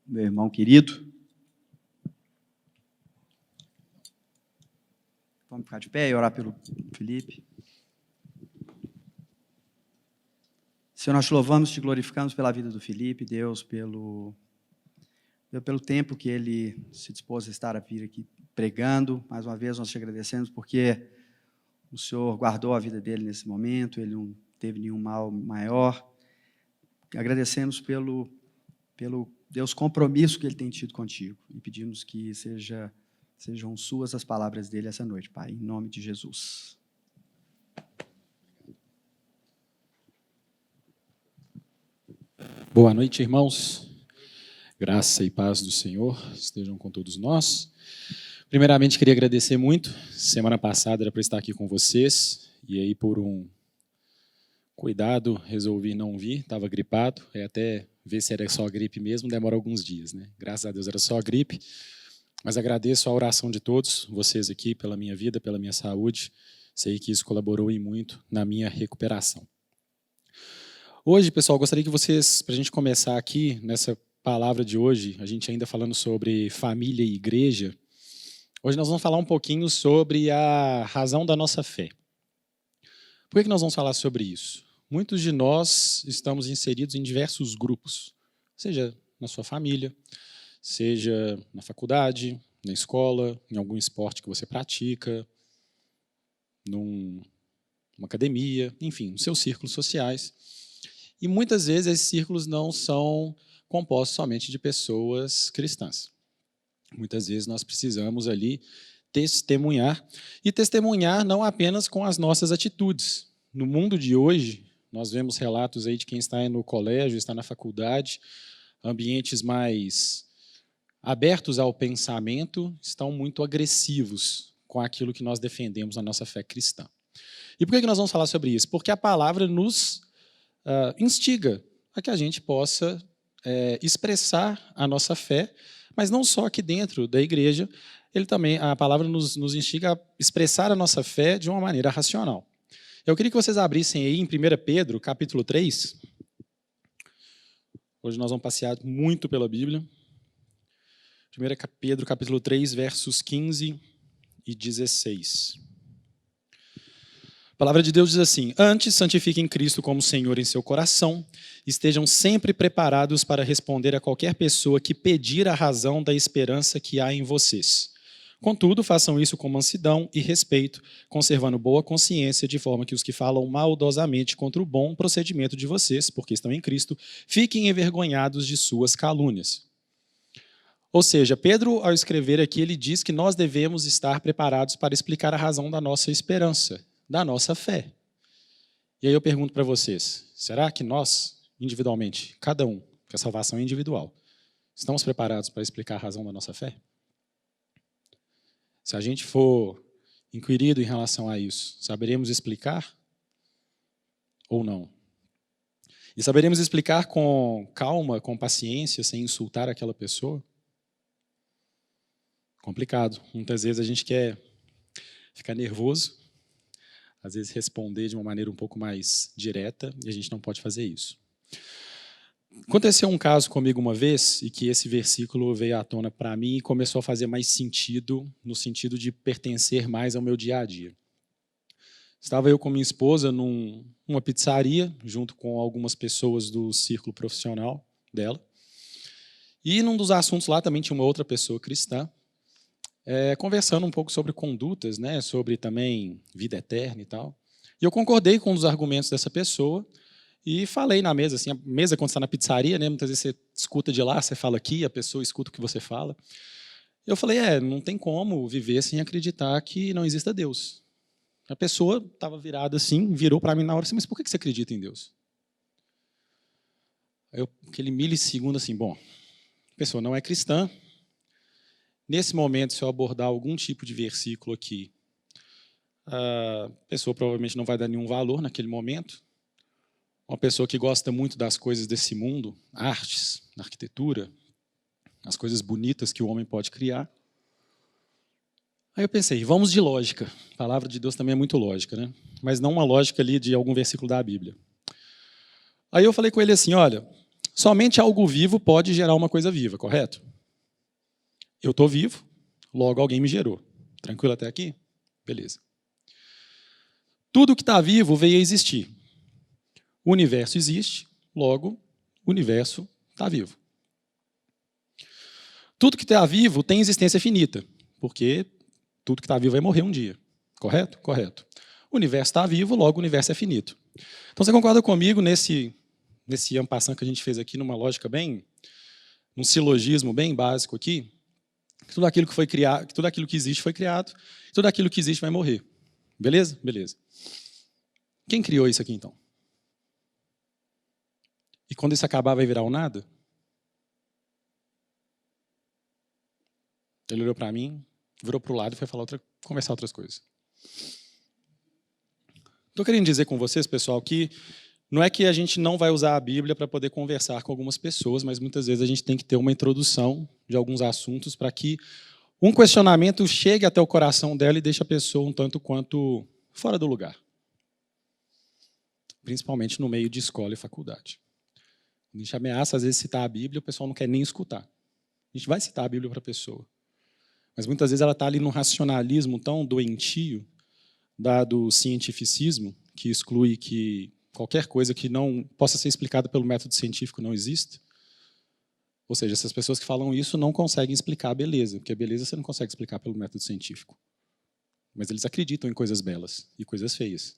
meu irmão querido. Vamos ficar de pé e orar pelo Felipe. Senhor, nós te louvamos, te glorificamos pela vida do Felipe, Deus, pelo tempo que ele se dispôs a estar a vir aqui pregando. Mais uma vez nós te agradecemos porque o Senhor guardou a vida dele nesse momento, ele não teve nenhum mal maior. Agradecemos pelo Deus, compromisso que ele tem tido contigo e pedimos que sejam suas as palavras dele essa noite, Pai, em nome de Jesus. Boa noite, irmãos. Graça e paz do Senhor estejam com todos nós. Primeiramente, queria agradecer muito. Semana passada era para estar aqui com vocês, e aí por um cuidado resolvi não vir, estava gripado, até ver se era só gripe mesmo, demora alguns dias, né? Graças a Deus era só gripe, mas agradeço a oração de todos vocês aqui pela minha vida, pela minha saúde. Sei que isso colaborou e muito na minha recuperação. Hoje, pessoal, gostaria que vocês, para a gente começar aqui, nessa palavra de hoje, a gente ainda falando sobre família e igreja, hoje nós vamos falar um pouquinho sobre a razão da nossa fé. Por que nós vamos falar sobre isso? Muitos de nós estamos inseridos em diversos grupos, seja na sua família, seja na faculdade, na escola, em algum esporte que você pratica, numa academia, enfim, nos seus círculos sociais. E muitas vezes esses círculos não são compostos somente de pessoas cristãs. Muitas vezes nós precisamos ali testemunhar, e testemunhar não apenas com as nossas atitudes. No mundo de hoje, nós vemos relatos aí de quem está no colégio, está na faculdade, ambientes mais abertos ao pensamento, estão muito agressivos com aquilo que nós defendemos na nossa fé cristã. E por que nós vamos falar sobre isso? Porque a palavra nos instiga a que a gente possa expressar a nossa fé, mas não só aqui dentro da igreja, a palavra nos instiga a expressar a nossa fé de uma maneira racional. Eu queria que vocês abrissem aí em 1 Pedro, capítulo 3. Hoje nós vamos passear muito pela Bíblia. 1 Pedro, capítulo 3, versos 15 e 16. A palavra de Deus diz assim: antes, santifiquem Cristo como Senhor em seu coração, estejam sempre preparados para responder a qualquer pessoa que pedir a razão da esperança que há em vocês. Contudo, façam isso com mansidão e respeito, conservando boa consciência, de forma que os que falam maldosamente contra o bom procedimento de vocês, porque estão em Cristo, fiquem envergonhados de suas calúnias. Ou seja, Pedro, ao escrever aqui, ele diz que nós devemos estar preparados para explicar a razão da nossa esperança, da nossa fé. E aí eu pergunto para vocês, será que nós, individualmente, cada um, porque a salvação é individual, estamos preparados para explicar a razão da nossa fé? Se a gente for inquirido em relação a isso, saberemos explicar ou não? E saberemos explicar com calma, com paciência, sem insultar aquela pessoa? Complicado. Muitas vezes a gente quer ficar nervoso, às vezes responder de uma maneira um pouco mais direta, e a gente não pode fazer isso. Aconteceu um caso comigo uma vez, e que esse versículo veio à tona para mim e começou a fazer mais sentido, no sentido de pertencer mais ao meu dia a dia. Estava eu com minha esposa numa pizzaria, junto com algumas pessoas do círculo profissional dela, e num dos assuntos lá também tinha uma outra pessoa cristã, conversando um pouco sobre condutas, né, sobre também vida eterna e tal. E eu concordei com um dos argumentos dessa pessoa e falei na mesa, assim, a mesa quando está na pizzaria, né, muitas vezes você escuta de lá, você fala aqui, a pessoa escuta o que você fala. Eu falei, não tem como viver sem acreditar que não exista Deus. A pessoa estava virada assim, virou para mim na hora assim, mas por que você acredita em Deus? Aí aquele milissegundo assim, bom, a pessoa não é cristã. Nesse momento, se eu abordar algum tipo de versículo aqui, a pessoa provavelmente não vai dar nenhum valor naquele momento. Uma pessoa que gosta muito das coisas desse mundo, artes, arquitetura, as coisas bonitas que o homem pode criar. Aí eu pensei, vamos de lógica. A palavra de Deus também é muito lógica, né? Mas não uma lógica ali de algum versículo da Bíblia. Aí eu falei com ele assim, olha, Somente algo vivo pode gerar uma coisa viva, correto? Eu estou vivo, logo alguém me gerou. Tranquilo até aqui? Beleza. Tudo que está vivo veio a existir. O universo existe, logo o universo está vivo. Tudo que está vivo tem existência finita, porque tudo que está vivo vai morrer um dia. Correto? Correto. O universo está vivo, logo o universo é finito. Então você concorda comigo nesse en passant que a gente fez aqui, numa lógica bem, num silogismo bem básico aqui, que tudo aquilo que foi criado, que tudo aquilo que existe foi criado, tudo aquilo que existe vai morrer. Beleza? Beleza. Quem criou isso aqui então? E quando isso acabar vai virar um nada? Ele olhou para mim, virou para o lado e foi conversar outras coisas. Estou querendo dizer com vocês, pessoal, que não é que a gente não vai usar a Bíblia para poder conversar com algumas pessoas, mas muitas vezes a gente tem que ter uma introdução de alguns assuntos para que um questionamento chegue até o coração dela e deixe a pessoa um tanto quanto fora do lugar. Principalmente no meio de escola e faculdade. A gente ameaça, às vezes, citar a Bíblia, o pessoal não quer nem escutar. A gente vai citar a Bíblia para a pessoa. Mas muitas vezes ela está ali num racionalismo tão doentio, do cientificismo, que exclui que qualquer coisa que não possa ser explicada pelo método científico não existe. Ou seja, essas pessoas que falam isso não conseguem explicar a beleza, porque a beleza você não consegue explicar pelo método científico. Mas eles acreditam em coisas belas e coisas feias.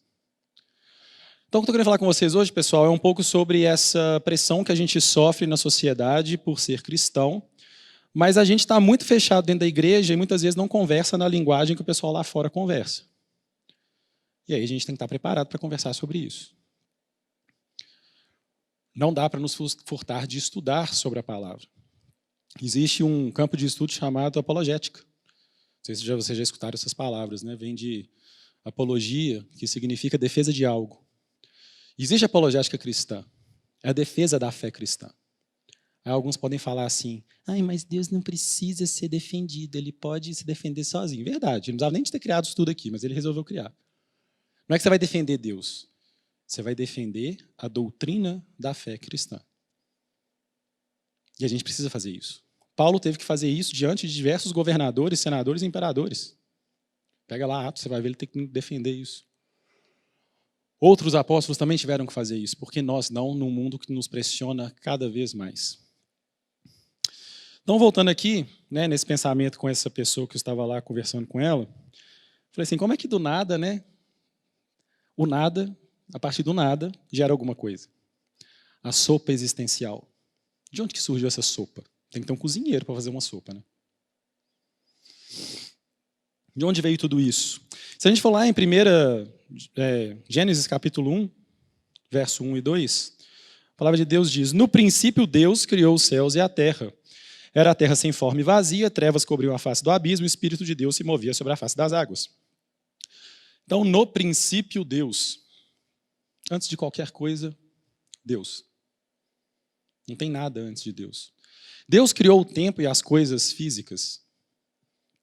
Então, o que eu queria falar com vocês hoje, pessoal, é um pouco sobre essa pressão que a gente sofre na sociedade por ser cristão, mas a gente está muito fechado dentro da igreja e muitas vezes não conversa na linguagem que o pessoal lá fora conversa. E aí a gente tem que estar preparado para conversar sobre isso. Não dá para nos furtar de estudar sobre a palavra. Existe um campo de estudo chamado apologética. Não sei se vocês já escutaram essas palavras, né? Vem de apologia, que significa defesa de algo. Existe a apologética cristã, é a defesa da fé cristã. Aí alguns podem falar assim, mas Deus não precisa ser defendido, ele pode se defender sozinho. Verdade, ele não precisava nem de ter criado isso tudo aqui, mas ele resolveu criar. Não é que você vai defender Deus, você vai defender a doutrina da fé cristã. E a gente precisa fazer isso. Paulo teve que fazer isso diante de diversos governadores, senadores e imperadores. Pega lá Atos, você vai ver ele ter que defender isso. Outros apóstolos também tiveram que fazer isso, porque nós não, num mundo que nos pressiona cada vez mais. Então, voltando aqui, né, nesse pensamento com essa pessoa que eu estava lá conversando com ela, falei assim, como é que do nada, né, o nada, a partir do nada, gera alguma coisa? A sopa existencial. De onde que surgiu essa sopa? Tem que ter um cozinheiro para fazer uma sopa, né? De onde veio tudo isso? Se a gente for lá em Gênesis capítulo 1, verso 1 e 2, a palavra de Deus diz, no princípio Deus criou os céus e a terra. Era a terra sem forma e vazia, trevas cobriam a face do abismo, o Espírito de Deus se movia sobre a face das águas. Então, no princípio, Deus. Antes de qualquer coisa, Deus. Não tem nada antes de Deus. Deus criou o tempo e as coisas físicas.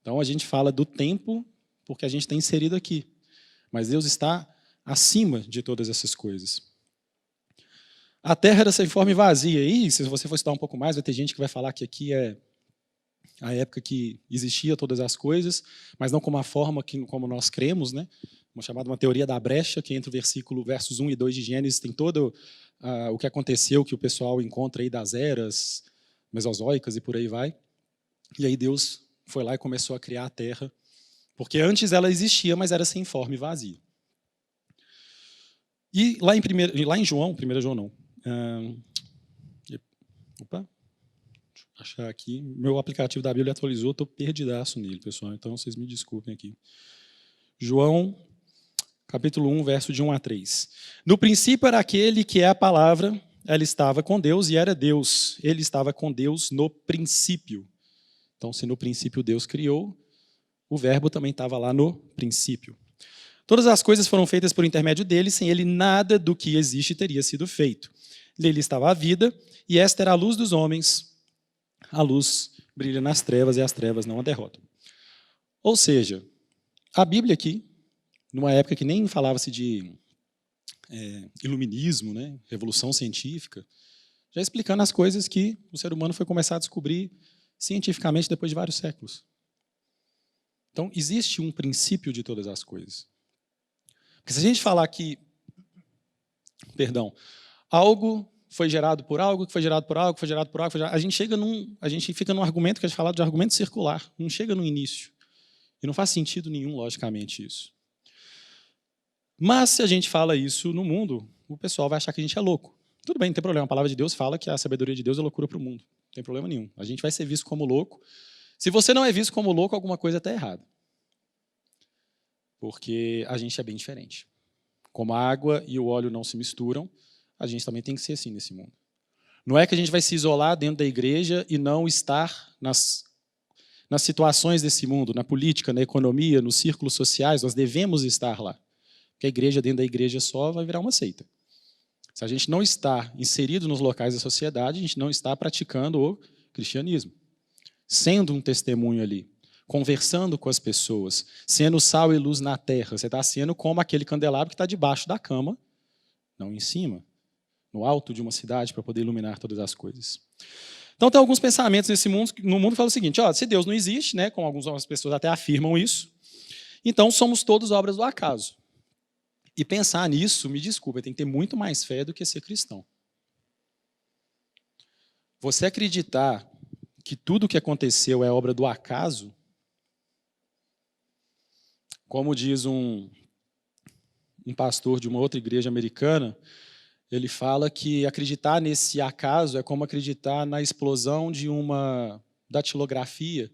Então, a gente fala do tempo porque a gente está inserido aqui. Mas Deus está acima de todas essas coisas. A terra era sem forma e vazia. E se você for estudar um pouco mais, vai ter gente que vai falar que aqui é a época que existia todas as coisas, mas não como a forma como nós cremos, né? Uma teoria da brecha, que entre o versos 1 e 2 de Gênesis tem todo o que aconteceu, que o pessoal encontra aí das eras mesozoicas e por aí vai. E aí Deus foi lá e começou a criar a terra, porque antes ela existia, mas era sem forma e vazia. E lá em João, 1 João não. Deixa eu achar aqui. Meu aplicativo da Bíblia atualizou, estou perdidaço nele, pessoal, então vocês me desculpem aqui. João, capítulo 1, verso de 1 a 3. No princípio era aquele que é a palavra, ela estava com Deus e era Deus. Ele estava com Deus no princípio. Então, se no princípio Deus criou, o verbo também estava lá no princípio. Todas as coisas foram feitas por intermédio dele, sem ele nada do que existe teria sido feito. Nele estava a vida, e esta era a luz dos homens. A luz brilha nas trevas, e as trevas não a derrotam. Ou seja, a Bíblia aqui, numa época que nem falava-se de iluminismo, né, revolução científica, já explicando as coisas que o ser humano foi começar a descobrir cientificamente depois de vários séculos. Então, existe um princípio de todas as coisas. Porque se a gente falar que, algo foi gerado por algo, que foi gerado por algo, que foi gerado por algo, a gente fica num argumento que a gente fala de argumento circular, não chega no início. E não faz sentido nenhum, logicamente, isso. Mas, se a gente fala isso no mundo, o pessoal vai achar que a gente é louco. Tudo bem, não tem problema. A palavra de Deus fala que a sabedoria de Deus é loucura para o mundo. Não tem problema nenhum. A gente vai ser visto como louco. Se você não é visto como louco, alguma coisa está errada. Porque a gente é bem diferente. Como a água e o óleo não se misturam, a gente também tem que ser assim nesse mundo. Não é que a gente vai se isolar dentro da igreja e não estar nas situações desse mundo, na política, na economia, nos círculos sociais, nós devemos estar lá. Porque a igreja dentro da igreja só vai virar uma seita. Se a gente não está inserido nos locais da sociedade, a gente não está praticando o cristianismo. Sendo um testemunho ali, conversando com as pessoas, sendo sal e luz na terra, você está sendo como aquele candelabro que está debaixo da cama, não em cima, no alto de uma cidade para poder iluminar todas as coisas. Então tem alguns pensamentos no mundo que falam o seguinte, se Deus não existe, né, como algumas pessoas até afirmam isso, então somos todos obras do acaso. E pensar nisso, me desculpa, tem que ter muito mais fé do que ser cristão. Você acreditar que tudo o que aconteceu é obra do acaso, como diz um pastor de uma outra igreja americana, ele fala que acreditar nesse acaso é como acreditar na explosão de uma datilografia,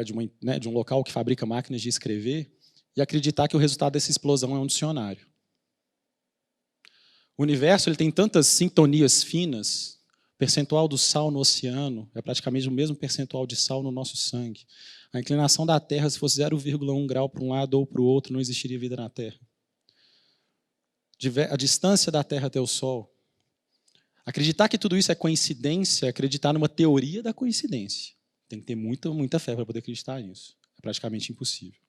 de um local que fabrica máquinas de escrever, e acreditar que o resultado dessa explosão é um dicionário. O universo ele tem tantas sintonias finas, o percentual do sal no oceano é praticamente o mesmo percentual de sal no nosso sangue. A inclinação da Terra, se fosse 0,1 grau para um lado ou para o outro, não existiria vida na Terra. A distância da Terra até o Sol. Acreditar que tudo isso é coincidência é acreditar numa teoria da coincidência. Tem que ter muita, muita fé para poder acreditar nisso. É praticamente impossível.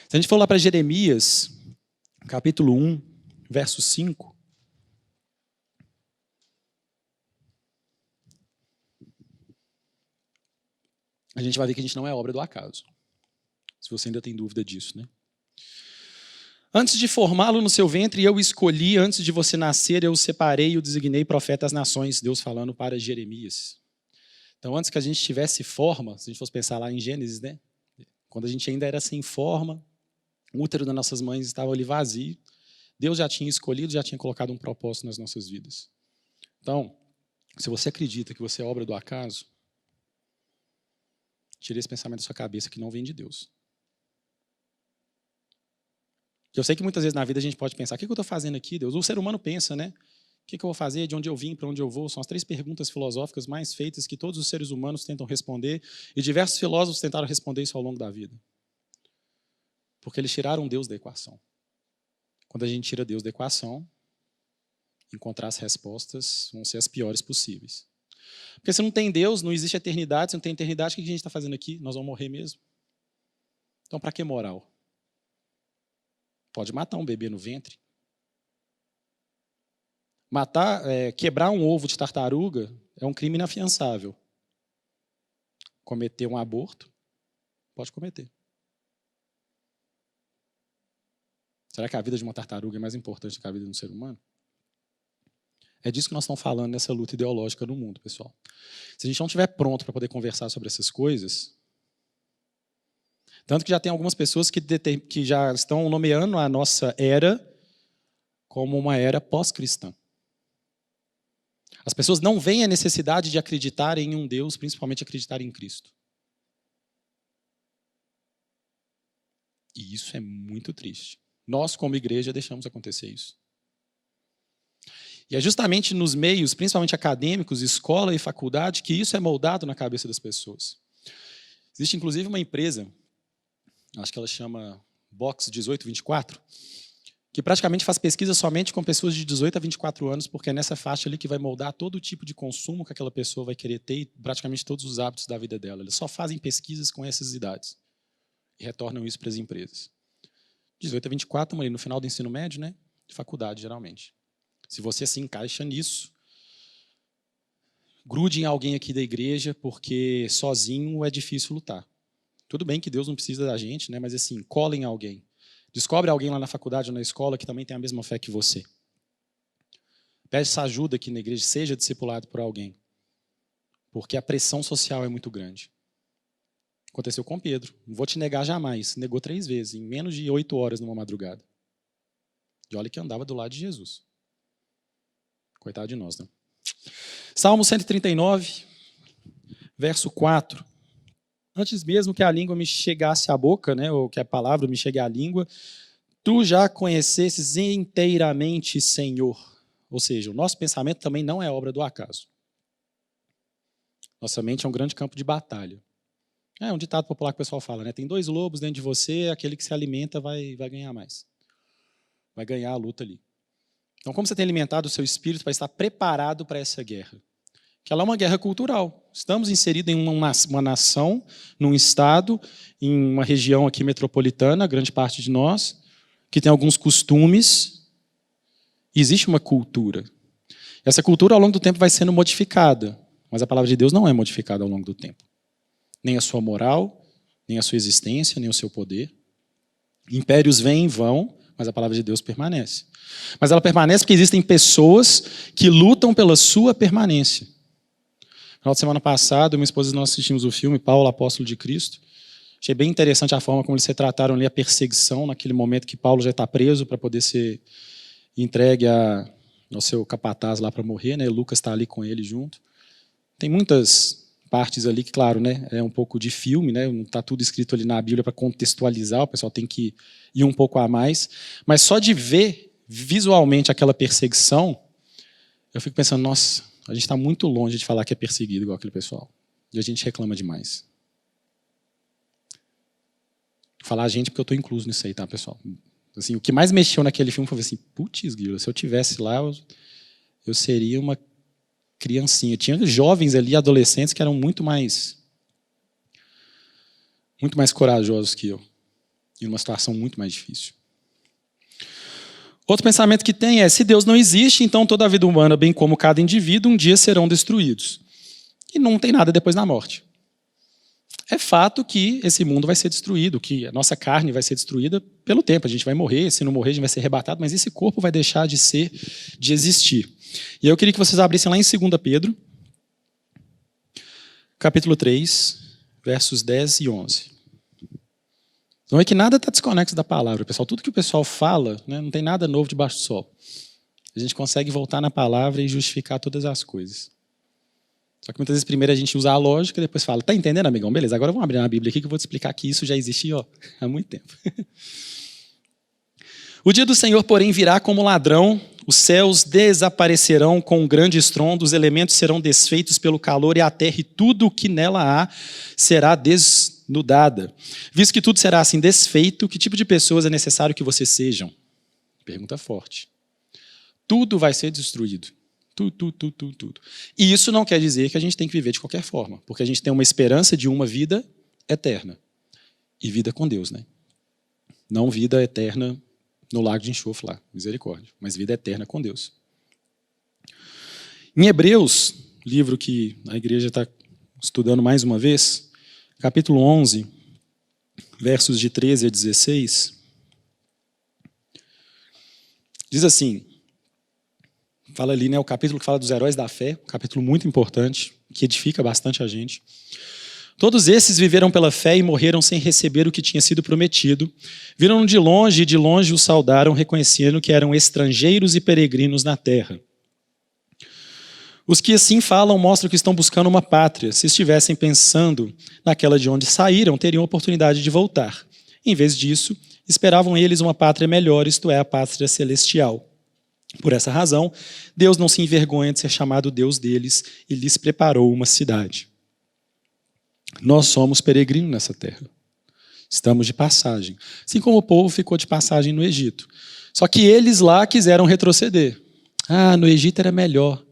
Se a gente for lá para Jeremias, capítulo 1, verso 5, a gente vai ver que a gente não é obra do acaso. Se você ainda tem dúvida disso, né? Antes de formá-lo no seu ventre, eu o escolhi, antes de você nascer, eu o separei e o designei profeta às nações, Deus falando para Jeremias. Então, antes que a gente tivesse forma, se a gente fosse pensar lá em Gênesis, né? Quando a gente ainda era sem forma, o útero das nossas mães estava ali vazio, Deus já tinha escolhido, já tinha colocado um propósito nas nossas vidas. Então, se você acredita que você é obra do acaso, tire esse pensamento da sua cabeça que não vem de Deus. Eu sei que muitas vezes na vida a gente pode pensar, o que eu estou fazendo aqui, Deus? O ser humano pensa, né? O que eu vou fazer, de onde eu vim, para onde eu vou? São as 3 perguntas filosóficas mais feitas que todos os seres humanos tentam responder, e diversos filósofos tentaram responder isso ao longo da vida. Porque eles tiraram Deus da equação. Quando a gente tira Deus da equação, encontrar as respostas vão ser as piores possíveis. Porque se não tem Deus, não existe eternidade. Se não tem eternidade, o que a gente está fazendo aqui? Nós vamos morrer mesmo. Então, para que moral? Pode matar um bebê no ventre. Quebrar um ovo de tartaruga é um crime inafiançável. Cometer um aborto, pode cometer. Será que a vida de uma tartaruga é mais importante do que a vida de um ser humano? É disso que nós estamos falando nessa luta ideológica no mundo, pessoal. Se a gente não estiver pronto para poder conversar sobre essas coisas, tanto que já tem algumas pessoas que já estão nomeando a nossa era como uma era pós-cristã. As pessoas não veem a necessidade de acreditar em um Deus, principalmente acreditar em Cristo. E isso é muito triste. Nós, como igreja, deixamos acontecer isso. E é justamente nos meios, principalmente acadêmicos, escola e faculdade, que isso é moldado na cabeça das pessoas. Existe, inclusive, uma empresa, acho que ela chama Box 1824, que praticamente faz pesquisa somente com pessoas de 18 a 24 anos, porque é nessa faixa ali que vai moldar todo o tipo de consumo que aquela pessoa vai querer ter e praticamente todos os hábitos da vida dela. Eles só fazem pesquisas com essas idades e retornam isso para as empresas. 18 a 24, estamos ali no final do ensino médio, né? De faculdade, geralmente. Se você se encaixa nisso, grude em alguém aqui da igreja, porque sozinho é difícil lutar. Tudo bem que Deus não precisa da gente, né? Mas assim, cola em alguém. Descobre alguém lá na faculdade ou na escola que também tem a mesma fé que você. Pede essa ajuda aqui na igreja, seja discipulado por alguém. Porque a pressão social é muito grande. Aconteceu com Pedro. Não vou te negar jamais. Negou 3 vezes, em menos de 8 horas numa madrugada. E olha que andava do lado de Jesus. Coitado de nós, né? Salmo 139, verso 4. Antes mesmo que a língua me chegasse à boca, né, ou que a palavra me chegue à língua, tu já conhecesses inteiramente, Senhor. Ou seja, o nosso pensamento também não é obra do acaso. Nossa mente é um grande campo de batalha. É um ditado popular que o pessoal fala, né? Tem 2 lobos dentro de você, aquele que se alimenta vai ganhar mais. Vai ganhar a luta ali. Então, como você tem alimentado o seu espírito para estar preparado para essa guerra? Que ela é uma guerra cultural. Estamos inseridos em uma nação, num estado, em uma região aqui metropolitana, grande parte de nós, que tem alguns costumes. Existe uma cultura. Essa cultura, ao longo do tempo, vai sendo modificada. Mas a palavra de Deus não é modificada ao longo do tempo. Nem a sua moral, nem a sua existência, nem o seu poder. Impérios vêm e vão, mas a palavra de Deus permanece. Mas ela permanece porque existem pessoas que lutam pela sua permanência. No final de semana passada, minha esposa e nós assistimos o filme Paulo, Apóstolo de Cristo. Achei bem interessante a forma como eles retrataram ali a perseguição, naquele momento que Paulo já está preso para poder ser entregue ao seu capataz lá para morrer, né? Lucas está ali com ele junto. Tem muitas partes ali que, claro, né, é um pouco de filme, né? Não está tudo escrito ali na Bíblia para contextualizar, o pessoal tem que ir um pouco a mais. Mas só de ver visualmente aquela perseguição, eu fico pensando, nossa, a gente está muito longe de falar que é perseguido igual aquele pessoal. E a gente reclama demais. Vou falar a gente porque eu estou incluso nisso aí, tá, pessoal? Assim, o que mais mexeu naquele filme foi assim, putz, Guilherme, se eu tivesse lá, eu seria uma criancinha. Tinha jovens ali, adolescentes, que eram muito mais corajosos que eu. Em uma situação muito mais difícil. Outro pensamento que tem é, se Deus não existe, então toda a vida humana, bem como cada indivíduo, um dia serão destruídos. E não tem nada depois da morte. É fato que esse mundo vai ser destruído, que a nossa carne vai ser destruída pelo tempo. A gente vai morrer, se não morrer, a gente vai ser arrebatado, mas esse corpo vai deixar de existir. E eu queria que vocês abrissem lá em 2 Pedro, capítulo 3, versos 10 e 11. Então é que nada está desconexo da palavra, pessoal. Tudo que o pessoal fala, né, não tem nada novo debaixo do sol. A gente consegue voltar na palavra e justificar todas as coisas. Só que muitas vezes primeiro a gente usa a lógica e depois fala, tá entendendo, amigão? Beleza, agora vamos abrir na Bíblia aqui que eu vou te explicar que isso já existia há muito tempo. O dia do Senhor, porém, virá como ladrão, os céus desaparecerão com um grande estrondo, os elementos serão desfeitos pelo calor e a terra e tudo o que nela há será desnudada. Visto que tudo será assim desfeito, que tipo de pessoas é necessário que vocês sejam? Pergunta forte. Tudo vai ser destruído. Tudo. E isso não quer dizer que a gente tem que viver de qualquer forma, porque a gente tem uma esperança de uma vida eterna. E vida com Deus, né? Não vida eterna no lago de enxofre lá, misericórdia, mas vida eterna com Deus. Em Hebreus, livro que a igreja está estudando mais uma vez, capítulo 11, versos de 13 a 16, diz assim, fala ali, né, o capítulo que fala dos heróis da fé, um capítulo muito importante, que edifica bastante a gente. Todos esses viveram pela fé e morreram sem receber o que tinha sido prometido. Viram-no de longe e de longe o saudaram, reconhecendo que eram estrangeiros e peregrinos na terra. Os que assim falam mostram que estão buscando uma pátria. Se estivessem pensando naquela de onde saíram, teriam oportunidade de voltar. Em vez disso, esperavam eles uma pátria melhor, isto é, a pátria celestial. Por essa razão, Deus não se envergonha de ser chamado Deus deles e lhes preparou uma cidade. Nós somos peregrinos nessa terra. Estamos de passagem. Assim como o povo ficou de passagem no Egito. Só que eles lá quiseram retroceder. No Egito era melhor.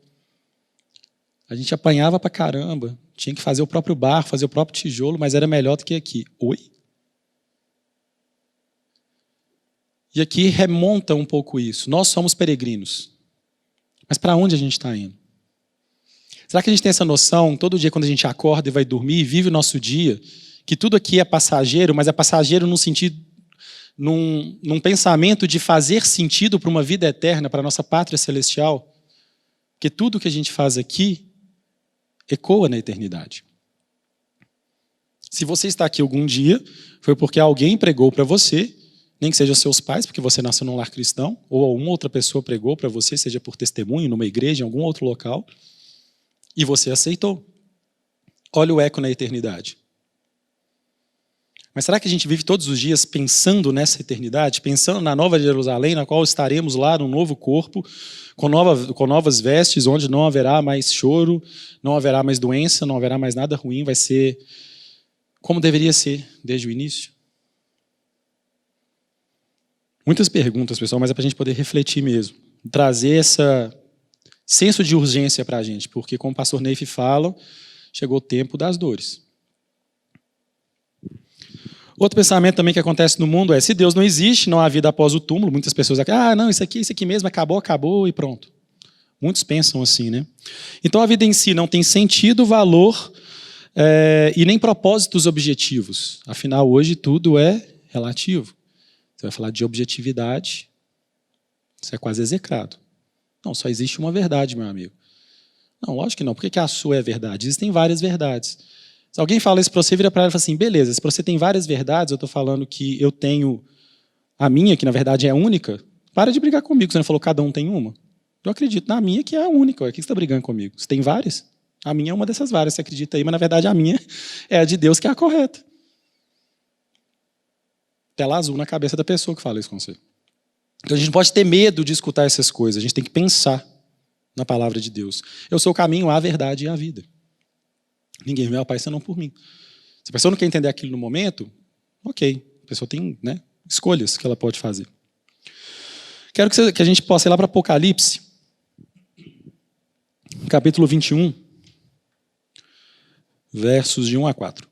A gente apanhava pra caramba. Tinha que fazer o próprio barco, fazer o próprio tijolo, mas era melhor do que aqui. Oi? E aqui remonta um pouco isso. Nós somos peregrinos. Mas para onde a gente está indo? Será que a gente tem essa noção, todo dia quando a gente acorda e vai dormir, vive o nosso dia, que tudo aqui é passageiro, mas é passageiro num sentido, num pensamento de fazer sentido para uma vida eterna, para a nossa pátria celestial? Que tudo que a gente faz aqui ecoa na eternidade. Se você está aqui algum dia, foi porque alguém pregou para você, nem que seja seus pais, porque você nasceu num lar cristão, ou alguma outra pessoa pregou para você, seja por testemunho, numa igreja, em algum outro local, e você aceitou. Olha o eco na eternidade. Mas será que a gente vive todos os dias pensando nessa eternidade, pensando na Nova Jerusalém, na qual estaremos lá num novo corpo, com novas vestes, onde não haverá mais choro, não haverá mais doença, não haverá mais nada ruim, vai ser como deveria ser desde o início? Muitas perguntas, pessoal, mas é para a gente poder refletir mesmo, trazer esse senso de urgência para a gente, porque como o pastor Neif fala, chegou o tempo das dores. Outro pensamento também que acontece no mundo é, se Deus não existe, não há vida após o túmulo. Muitas pessoas dizem, não, isso aqui mesmo, acabou e pronto. Muitos pensam assim, né? Então a vida em si não tem sentido, valor e nem propósitos objetivos. Afinal, hoje tudo é relativo. Você vai falar de objetividade, isso é quase execrado. Não, só existe uma verdade, meu amigo. Não, lógico que não. Por que a sua é verdade? Existem várias verdades. Se alguém fala isso para você, vira para ela e fala assim, beleza, se você tem várias verdades, eu estou falando que eu tenho a minha, que na verdade é única, para de brigar comigo. Você não falou que cada um tem uma? Eu acredito na minha, que é a única. Por que você está brigando comigo? Você tem várias? A minha é uma dessas várias, você acredita aí, mas na verdade a minha é a de Deus, que é a correta. Tela azul na cabeça da pessoa que fala isso com você. Então a gente não pode ter medo de escutar essas coisas, a gente tem que pensar na palavra de Deus. Eu sou o caminho, a verdade e a vida. Ninguém vê ao Pai senão por mim. Se a pessoa não quer entender aquilo no momento, ok. A pessoa tem, escolhas que ela pode fazer. Quero que a gente possa ir lá para Apocalipse, capítulo 21, versos de 1 a 4.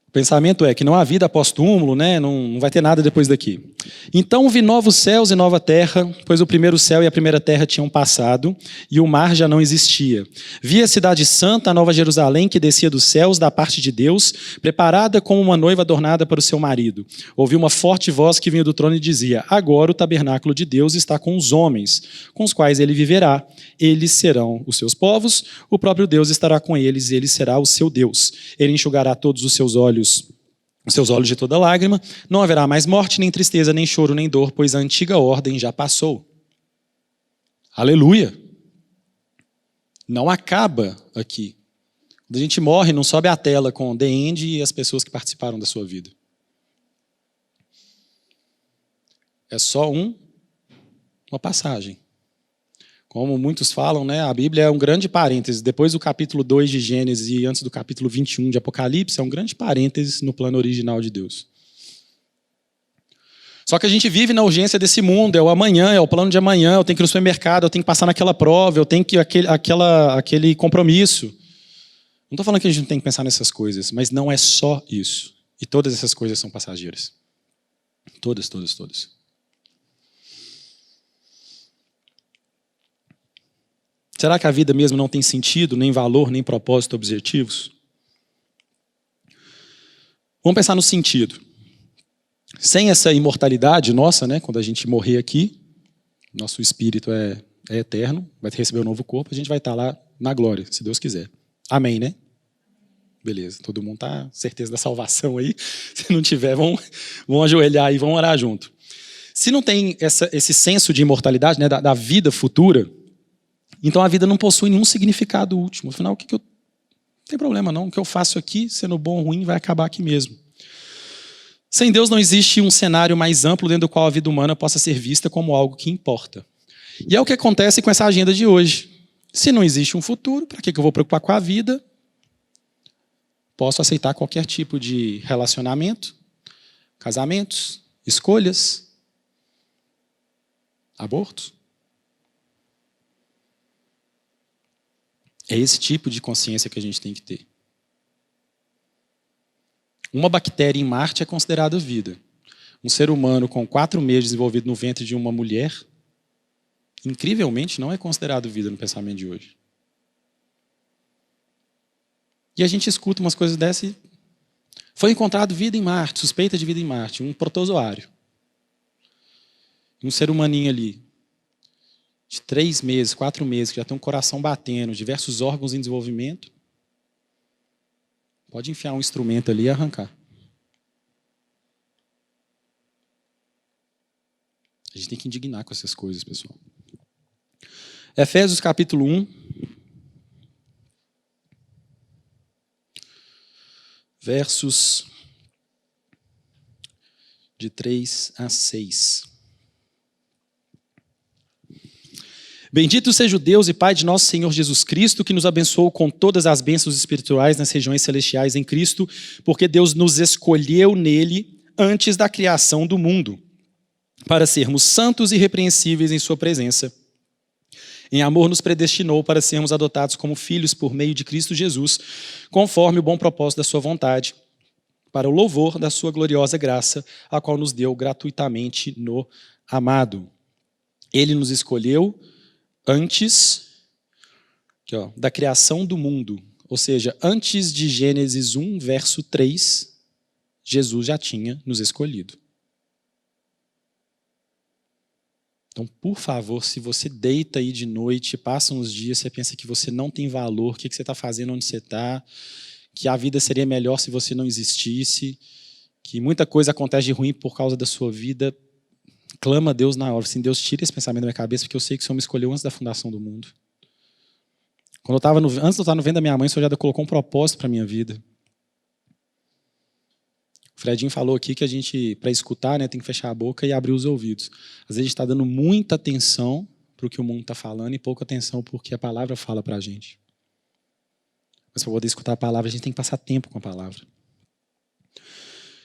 O pensamento é que não há vida após túmulo, não vai ter nada depois daqui. Então vi novos céus e nova terra, pois o primeiro céu e a primeira terra tinham passado, e o mar já não existia. Vi a cidade santa, a nova Jerusalém, que descia dos céus da parte de Deus, preparada como uma noiva adornada para o seu marido. Ouvi uma forte voz que vinha do trono e dizia, agora o tabernáculo de Deus está com os homens, com os quais ele viverá. Eles serão os seus povos, o próprio Deus estará com eles, e ele será o seu Deus. Ele enxugará todos os seus olhos de toda lágrima, não haverá mais morte, nem tristeza, nem choro, nem dor, pois a antiga ordem já passou. Aleluia! Não acaba aqui. Quando a gente morre, não sobe a tela com The End e as pessoas que participaram da sua vida. É só uma passagem. Como muitos falam, a Bíblia é um grande parêntese. Depois do capítulo 2 de Gênesis e antes do capítulo 21 de Apocalipse, é um grande parêntese no plano original de Deus. Só que a gente vive na urgência desse mundo, é o amanhã, é o plano de amanhã, eu tenho que ir no supermercado, eu tenho que passar naquela prova, eu tenho que aquele compromisso. Não estou falando que a gente não tem que pensar nessas coisas, mas não é só isso. E todas essas coisas são passageiras. Todas, todas, todas. Será que a vida mesmo não tem sentido, nem valor, nem propósito, objetivos? Vamos pensar no sentido. Sem essa imortalidade nossa, quando a gente morrer aqui, nosso espírito é eterno, vai receber um novo corpo, a gente vai estar lá na glória, se Deus quiser. Amém, né? Beleza, todo mundo está certeza da salvação aí. Se não tiver, vão ajoelhar e vão orar junto. Se não tem esse senso de imortalidade, da vida futura, então a vida não possui nenhum significado último. Afinal, não tem problema não. O que eu faço aqui, sendo bom ou ruim, vai acabar aqui mesmo. Sem Deus não existe um cenário mais amplo dentro do qual a vida humana possa ser vista como algo que importa. E é o que acontece com essa agenda de hoje. Se não existe um futuro, para que eu vou preocupar com a vida? Posso aceitar qualquer tipo de relacionamento, casamentos, escolhas, abortos. É esse tipo de consciência que a gente tem que ter. Uma bactéria em Marte é considerada vida. Um ser humano com 4 meses desenvolvido no ventre de uma mulher, incrivelmente, não é considerado vida no pensamento de hoje. E a gente escuta umas coisas dessas e foi encontrado vida em Marte, suspeita de vida em Marte, um protozoário. Um ser humaninho ali, de 3 meses, 4 meses, que já tem um coração batendo, diversos órgãos em desenvolvimento. Pode enfiar um instrumento ali e arrancar. A gente tem que indignar com essas coisas, pessoal. Efésios capítulo 1. Versos de 3 a 6. Bendito seja o Deus e Pai de nosso Senhor Jesus Cristo, que nos abençoou com todas as bênçãos espirituais nas regiões celestiais em Cristo, porque Deus nos escolheu nele antes da criação do mundo, para sermos santos e irrepreensíveis em sua presença. Em amor nos predestinou para sermos adotados como filhos por meio de Cristo Jesus, conforme o bom propósito da sua vontade, para o louvor da sua gloriosa graça, a qual nos deu gratuitamente no amado. Ele nos escolheu antes aqui, da criação do mundo, ou seja, antes de Gênesis 1, verso 3, Jesus já tinha nos escolhido. Então, por favor, se você deita aí de noite, passam uns dias, você pensa que você não tem valor, o que você está fazendo onde você está, que a vida seria melhor se você não existisse, que muita coisa acontece de ruim por causa da sua vida, clama a Deus na hora, assim, Deus, tira esse pensamento da minha cabeça, porque eu sei que o Senhor me escolheu antes da fundação do mundo. Antes de eu estar no ventre da minha mãe, o Senhor já colocou um propósito para a minha vida. O Fredinho falou aqui que a gente, para escutar, tem que fechar a boca e abrir os ouvidos. Às vezes a gente está dando muita atenção para o que o mundo está falando e pouca atenção para o que a palavra fala para a gente. Mas para poder escutar a palavra, a gente tem que passar tempo com a palavra.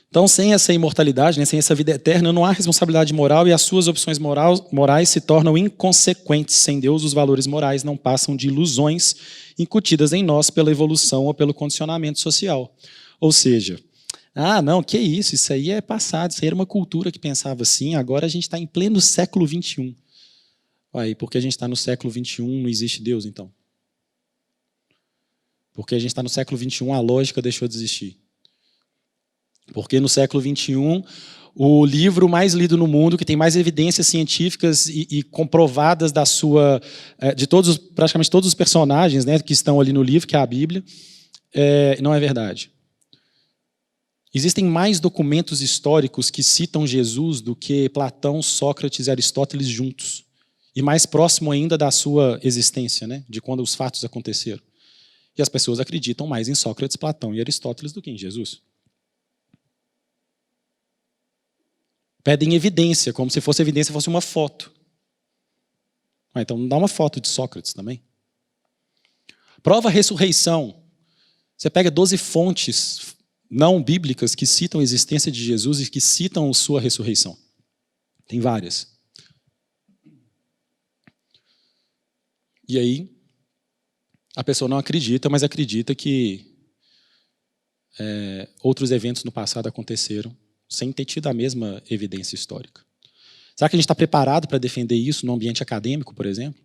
Então, sem essa imortalidade, sem essa vida eterna, não há responsabilidade moral e as suas opções morais se tornam inconsequentes. Sem Deus, os valores morais não passam de ilusões incutidas em nós pela evolução ou pelo condicionamento social. Ou seja, não, que isso aí é passado, isso aí era uma cultura que pensava assim, agora a gente está em pleno século XXI. Aí, porque a gente está no século XXI, não existe Deus, então? Porque a gente está no século XXI, a lógica deixou de existir. Porque no século XXI, o livro mais lido no mundo, que tem mais evidências científicas e comprovadas de praticamente todos os personagens, que estão ali no livro, que é a Bíblia, não é verdade. Existem mais documentos históricos que citam Jesus do que Platão, Sócrates e Aristóteles juntos. E mais próximo ainda da sua existência, de quando os fatos aconteceram. E as pessoas acreditam mais em Sócrates, Platão e Aristóteles do que em Jesus. Pedem evidência, como se fosse evidência fosse uma foto. Então não dá uma foto de Sócrates também. Prova a ressurreição. Você pega 12 fontes não bíblicas que citam a existência de Jesus e que citam sua ressurreição. Tem várias. E aí, a pessoa não acredita, mas acredita que outros eventos no passado aconteceram sem ter tido a mesma evidência histórica. Será que a gente está preparado para defender isso no ambiente acadêmico, por exemplo?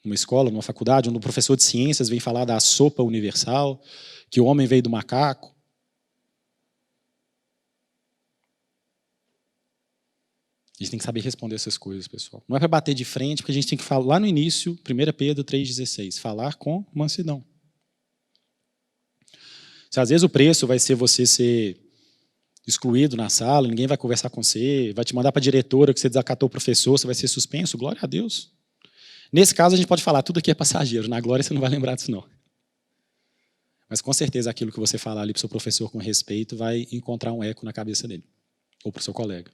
Numa escola, numa faculdade, onde o professor de ciências vem falar da sopa universal, que o homem veio do macaco? A gente tem que saber responder essas coisas, pessoal. Não é para bater de frente, porque a gente tem que falar lá no início, 1 Pedro 3,16, falar com mansidão. Se às vezes o preço vai ser você ser excluído na sala, ninguém vai conversar com você, vai te mandar para a diretora que você desacatou o professor, você vai ser suspenso, glória a Deus. Nesse caso a gente pode falar, tudo aqui é passageiro, na glória você não vai lembrar disso não. Mas com certeza aquilo que você falar ali para o seu professor com respeito vai encontrar um eco na cabeça dele, ou para o seu colega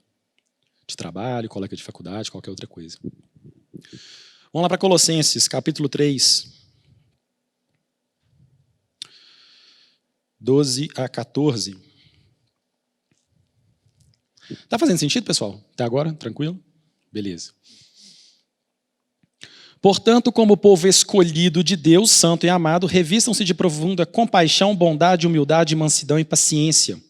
de trabalho, colega de faculdade, qualquer outra coisa. Vamos lá para Colossenses, capítulo 3, 12 a 14. Está fazendo sentido, pessoal? Até agora? Tranquilo? Beleza. Portanto, como povo escolhido de Deus, santo e amado, revistam-se de profunda compaixão, bondade, humildade, mansidão e paciência.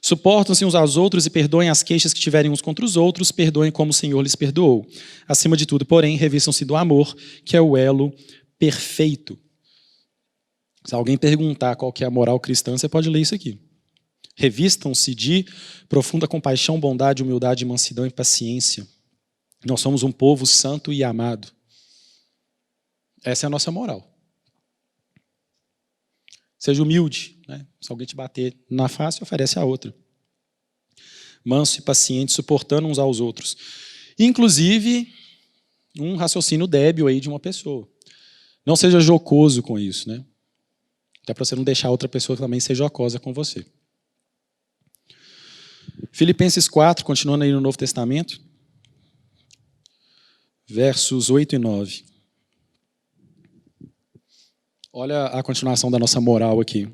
Suportam-se uns aos outros e perdoem as queixas que tiverem uns contra os outros, perdoem como o Senhor lhes perdoou. Acima de tudo, porém, revistam-se do amor, que é o elo perfeito. Se alguém perguntar qual que é a moral cristã, você pode ler isso aqui. Revistam-se de profunda compaixão, bondade, humildade, mansidão e paciência. Nós somos um povo santo e amado. Essa é a nossa moral. Seja humilde, né? Se alguém te bater na face, oferece a outra. Manso e paciente, suportando uns aos outros. Inclusive, um raciocínio débil aí de uma pessoa. Não seja jocoso com isso, né? Até para você não deixar outra pessoa também ser jocosa com você. Filipenses 4, continuando aí no Novo Testamento, versos 8 e 9. Olha a continuação da nossa moral aqui.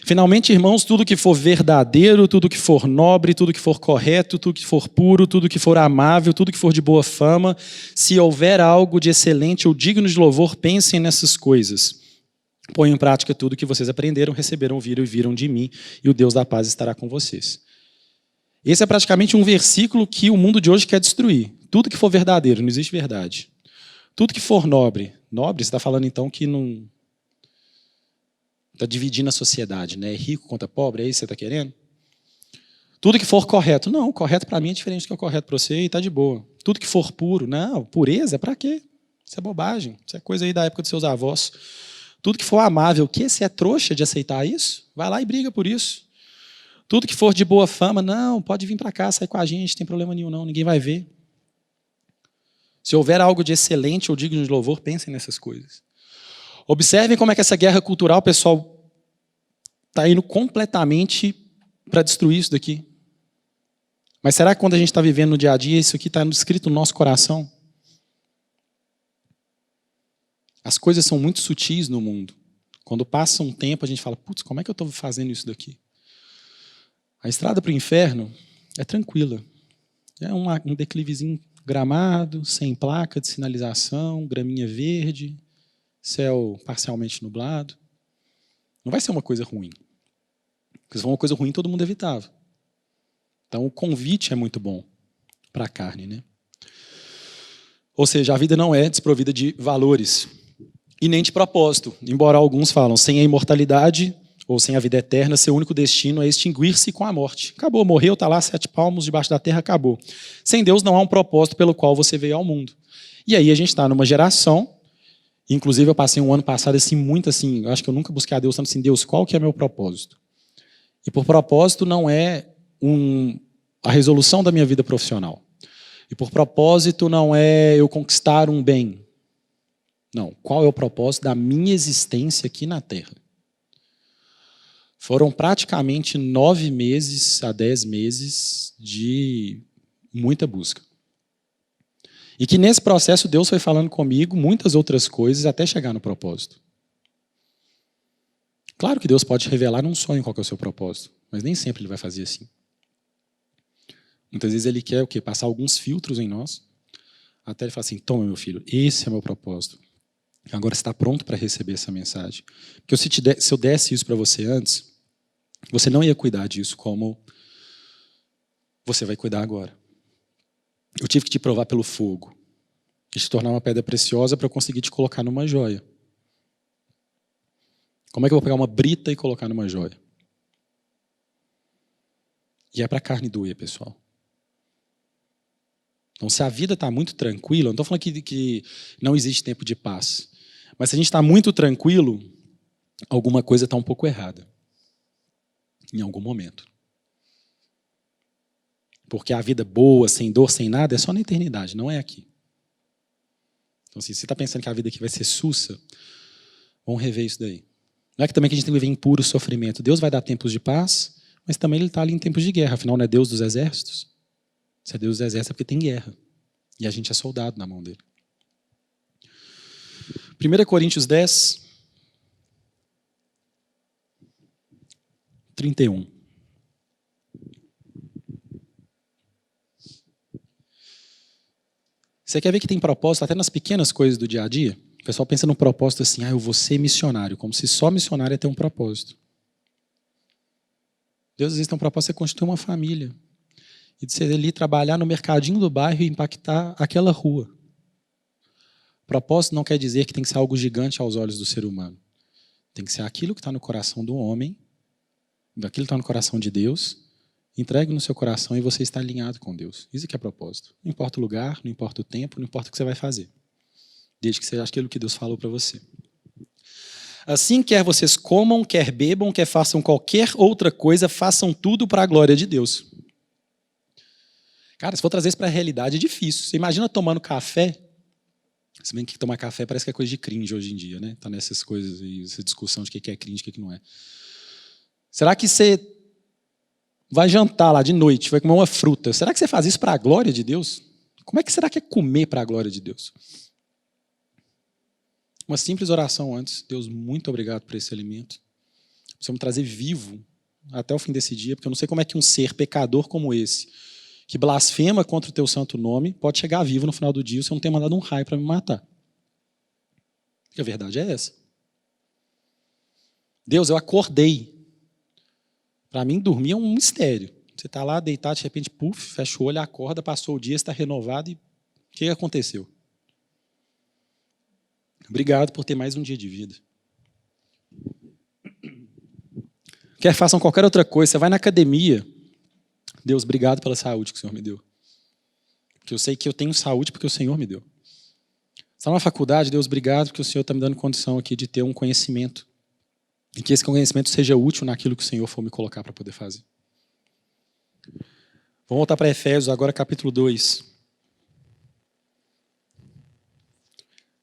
Finalmente, irmãos, tudo que for verdadeiro, tudo que for nobre, tudo que for correto, tudo que for puro, tudo que for amável, tudo que for de boa fama, se houver algo de excelente ou digno de louvor, pensem nessas coisas. Ponham em prática tudo que vocês aprenderam, receberam, viram e viram de mim, e o Deus da paz estará com vocês. Esse é praticamente um versículo que o mundo de hoje quer destruir. Tudo que for verdadeiro, não existe verdade. Tudo que for nobre, nobre, você está falando então que não... Está dividindo a sociedade, né? Rico contra pobre, é isso que você está querendo? Tudo que for correto. Não, correto para mim é diferente do que é correto para você e está de boa. Tudo que for puro. Não, pureza é para quê? Isso é bobagem. Isso é coisa aí da época dos seus avós. Tudo que for amável, o quê? Você é trouxa de aceitar isso? Vai lá e briga por isso. Tudo que for de boa fama, não, pode vir para cá, sair com a gente, não tem problema nenhum não, ninguém vai ver. Se houver algo de excelente ou digno de louvor, pensem nessas coisas. Observem como é que essa guerra cultural, pessoal, está indo completamente para destruir isso daqui. Mas será que quando a gente está vivendo no dia a dia, isso aqui está escrito no nosso coração? As coisas são muito sutis no mundo. Quando passa um tempo, a gente fala, putz, como é que eu estou fazendo isso daqui? A estrada para o inferno é tranquila. É um declivezinho gramado, sem placa de sinalização, graminha verde, céu parcialmente nublado. Não vai ser uma coisa ruim. Porque se for uma coisa ruim, todo mundo evitava. Então, o convite é muito bom para a carne, né? Ou seja, a vida não é desprovida de valores e nem de propósito. Embora alguns falam, sem a imortalidade ou sem a vida eterna, seu único destino é extinguir-se com a morte. Acabou, morreu, está lá 7 palmos debaixo da terra, acabou. Sem Deus não há um propósito pelo qual você veio ao mundo. E aí a gente está numa geração. Inclusive, eu passei um ano passado assim, muito assim, eu acho que eu nunca busquei a Deus tanto assim, Deus, qual que é meu propósito? E por propósito não é a resolução da minha vida profissional. E por propósito não é eu conquistar um bem. Não, qual é o propósito da minha existência aqui na Terra? Foram praticamente 9 meses a 10 meses de muita busca. E que nesse processo Deus foi falando comigo muitas outras coisas até chegar no propósito. Claro que Deus pode revelar num sonho qual que é o seu propósito, mas nem sempre Ele vai fazer assim. Muitas vezes Ele quer o quê? Passar alguns filtros em nós, até Ele falar assim, toma meu filho, esse é meu propósito. Agora você está pronto para receber essa mensagem. Porque se eu desse isso para você antes, você não ia cuidar disso como você vai cuidar agora. Eu tive que te provar pelo fogo. E te tornar uma pedra preciosa para eu conseguir te colocar numa joia. Como é que eu vou pegar uma brita e colocar numa joia? E é para a carne doer, pessoal. Então, se a vida está muito tranquila, não estou falando que não existe tempo de paz. Mas se a gente está muito tranquilo, alguma coisa está um pouco errada. Em algum momento. Porque a vida boa, sem dor, sem nada, é só na eternidade, não é aqui. Então, assim, se você está pensando que a vida aqui vai ser sussa, vamos rever isso daí. Não é que também que a gente tem que viver em puro sofrimento. Deus vai dar tempos de paz, mas também Ele está ali em tempos de guerra. Afinal, não é Deus dos exércitos? Se é Deus dos exércitos é porque tem guerra. E a gente é soldado na mão dele. 1 Coríntios 10, 31. Você quer ver que tem propósito até nas pequenas coisas do dia a dia? O pessoal pensa num propósito assim, eu vou ser missionário, como se só missionário ia ter um propósito. Deus às vezes tem um propósito de constituir uma família. E de você ali trabalhar no mercadinho do bairro e impactar aquela rua. Propósito não quer dizer que tem que ser algo gigante aos olhos do ser humano. Tem que ser aquilo que está no coração do homem, daquilo que está no coração de Deus, entregue no seu coração e você está alinhado com Deus. Isso que é propósito. Não importa o lugar, não importa o tempo, não importa o que você vai fazer. Desde que seja aquilo que Deus falou para você. Assim, quer vocês comam, quer bebam, quer façam qualquer outra coisa, façam tudo para a glória de Deus. Cara, se for trazer isso para a realidade, é difícil. Você imagina tomando café, se bem que tomar café parece que é coisa de cringe hoje em dia, né? Tá nessas coisas aí, essa discussão de o que é cringe e o que não é. Será que você vai jantar lá de noite, vai comer uma fruta? Será que você faz isso para a glória de Deus? Como é que será que é comer para a glória de Deus? Uma simples oração antes. Deus, muito obrigado por esse alimento. Precisamos me trazer vivo até o fim desse dia, porque eu não sei como é que um ser pecador como esse, que blasfema contra o teu santo nome, pode chegar vivo no final do dia se eu não ter mandado um raio para me matar. E a verdade é essa. Deus, eu acordei. Para mim, dormir é um mistério. Você está lá deitado, de repente, puf, fecha o olho, acorda, passou o dia, está renovado e o que aconteceu? Obrigado por ter mais um dia de vida. Quer façam qualquer outra coisa, você vai na academia. Deus, obrigado pela saúde que o Senhor me deu. Porque eu sei que eu tenho saúde porque o Senhor me deu. Você está na faculdade, Deus, obrigado porque o Senhor está me dando condição aqui de ter um conhecimento. E que esse conhecimento seja útil naquilo que o Senhor for me colocar para poder fazer. Vamos voltar para Efésios, agora capítulo 2.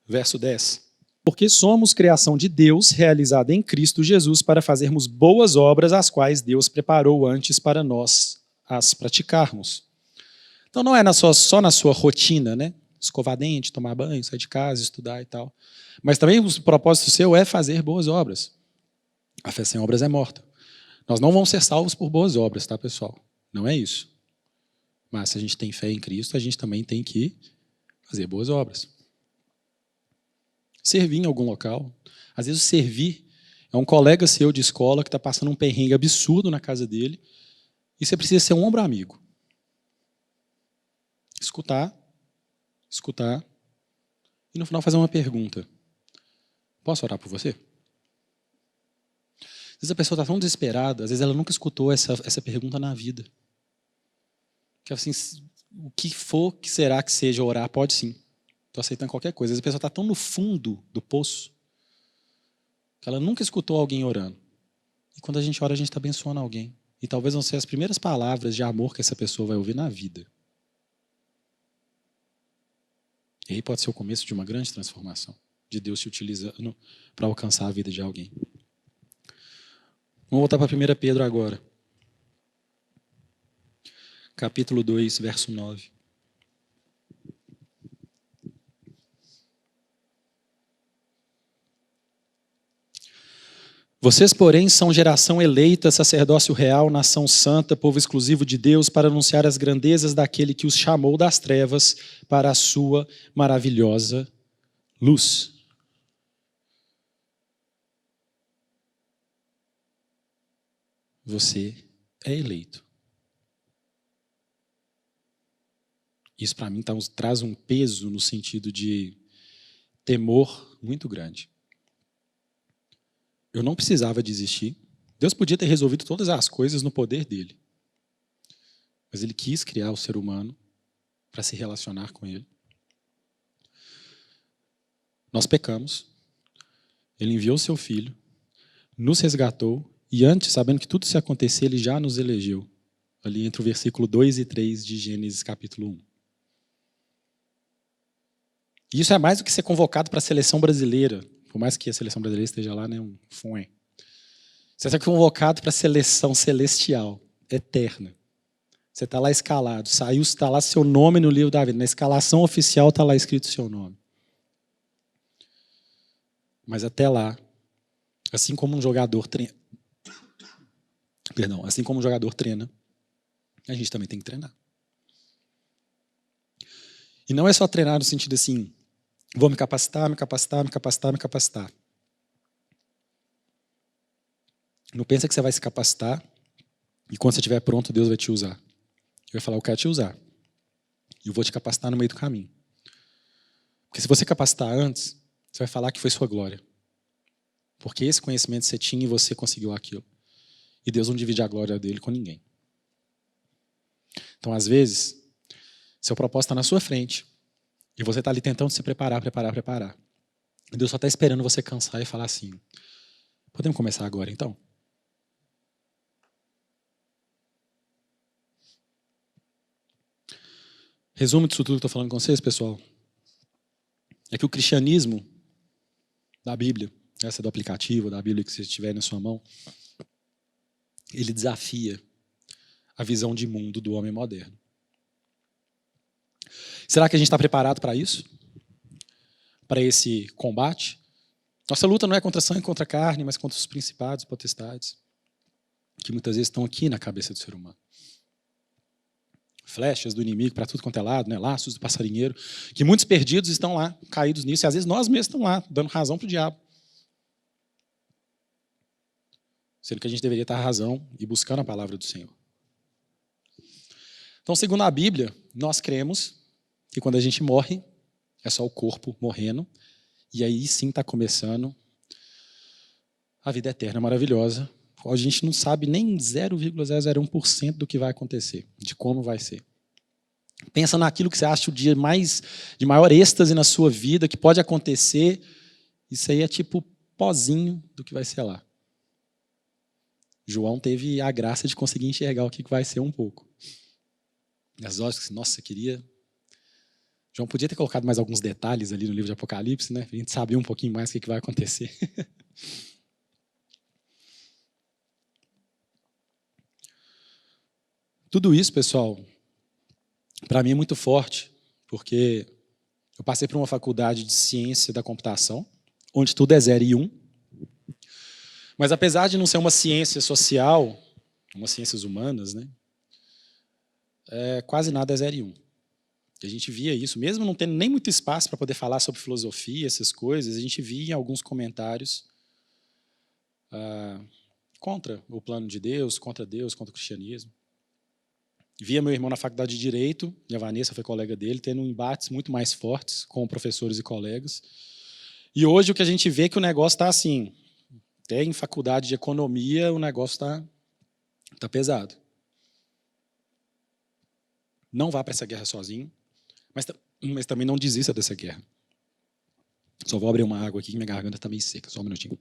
Verso 10. Porque somos criação de Deus, realizada em Cristo Jesus, para fazermos boas obras, as quais Deus preparou antes para nós as praticarmos. Então não é só na sua rotina, né? Escovar dente, tomar banho, sair de casa, estudar e tal. Mas também o propósito seu é fazer boas obras. A fé sem obras é morta. Nós não vamos ser salvos por boas obras, tá, pessoal? Não é isso. Mas se a gente tem fé em Cristo, a gente também tem que fazer boas obras. Servir em algum local. Às vezes servir é um colega seu de escola que está passando um perrengue absurdo na casa dele e você precisa ser um ombro amigo. Escutar e no final fazer uma pergunta. Posso orar por você? Às vezes a pessoa está tão desesperada, às vezes ela nunca escutou essa pergunta na vida. Que assim, o que for que será que seja orar, pode sim. Estou aceitando qualquer coisa. Às vezes a pessoa está tão no fundo do poço que ela nunca escutou alguém orando. E quando a gente ora, a gente está abençoando alguém. E talvez vão ser as primeiras palavras de amor que essa pessoa vai ouvir na vida. E aí pode ser o começo de uma grande transformação. De Deus se utilizando para alcançar a vida de alguém. Vamos voltar para 1 Pedro agora. Capítulo 2, verso 9. Vocês, porém, são geração eleita, sacerdócio real, nação santa, povo exclusivo de Deus, para anunciar as grandezas daquele que os chamou das trevas para a sua maravilhosa luz. Você é eleito. Isso, para mim, traz um peso no sentido de temor muito grande. Eu não precisava desistir. Deus podia ter resolvido todas as coisas no poder dele. Mas ele quis criar o ser humano para se relacionar com ele. Nós pecamos. Ele enviou o seu filho, nos resgatou e antes, sabendo que tudo isso ia acontecer, ele já nos elegeu. Ali entre o versículo 2 e 3 de Gênesis capítulo 1. E isso é mais do que ser convocado para a seleção brasileira. Por mais que a seleção brasileira esteja lá, né, um fué. Você está convocado para a seleção celestial, eterna. Você está lá escalado, saiu, está lá seu nome no livro da vida. Na escalação oficial está lá escrito seu nome. Mas até lá, assim como um jogador treina, a gente também tem que treinar. E não é só treinar no sentido assim, vou me capacitar. Não pensa que você vai se capacitar E quando você estiver pronto, Deus vai te usar. Ele vai falar, eu quero te usar. E eu vou te capacitar no meio do caminho. Porque se você capacitar antes, você vai falar que foi sua glória. Porque esse conhecimento você tinha e você conseguiu aquilo. E Deus não divide a glória dele com ninguém. Então, às vezes, seu propósito está na sua frente. E você está ali tentando se preparar. E Deus só está esperando você cansar e falar assim, podemos começar agora, então? Resumo disso tudo que eu estou falando com vocês, pessoal, é que o cristianismo da Bíblia, essa do aplicativo, da Bíblia que você tiver na sua mão, ele desafia a visão de mundo do homem moderno. Será que a gente está preparado para isso? Para esse combate? Nossa luta não é contra sangue e contra carne, mas contra os principados e potestades, que muitas vezes estão aqui na cabeça do ser humano. Flechas do inimigo para tudo quanto é lado, né? Laços do passarinheiro, que muitos perdidos estão lá, caídos nisso, e às vezes nós mesmos estamos lá, dando razão para o diabo. Sendo que a gente deveria estar razão e buscando a palavra do Senhor. Então, segundo a Bíblia, nós cremos que quando a gente morre, é só o corpo morrendo, e aí sim está começando a vida eterna maravilhosa. A gente não sabe nem 0,001% do que vai acontecer, de como vai ser. Pensa naquilo que você acha o dia de maior êxtase na sua vida, que pode acontecer. Isso aí é tipo pozinho do que vai ser lá. João teve a graça de conseguir enxergar o que vai ser um pouco. As horas que, nossa, queria... João podia ter colocado mais alguns detalhes ali no livro de Apocalipse, né? Para a gente saber um pouquinho mais o que vai acontecer. Tudo isso, pessoal, para mim é muito forte, porque eu passei por uma faculdade de ciência da computação, onde tudo é 0 e 1. Mas apesar de não ser uma ciência social, umas ciências humanas, né, quase nada é 0 e 1. A gente via isso, mesmo não tendo nem muito espaço para poder falar sobre filosofia, essas coisas, a gente via em alguns comentários contra o plano de Deus, contra o cristianismo. Via meu irmão na faculdade de Direito, e a Vanessa foi colega dele, tendo embates muito mais fortes com professores e colegas. E hoje o que a gente vê é que o negócio está assim, até em faculdade de Economia o negócio está pesado. Não vá para essa guerra sozinho, mas também não desista dessa guerra. Só vou abrir uma água aqui que minha garganta está meio seca, só um minutinho.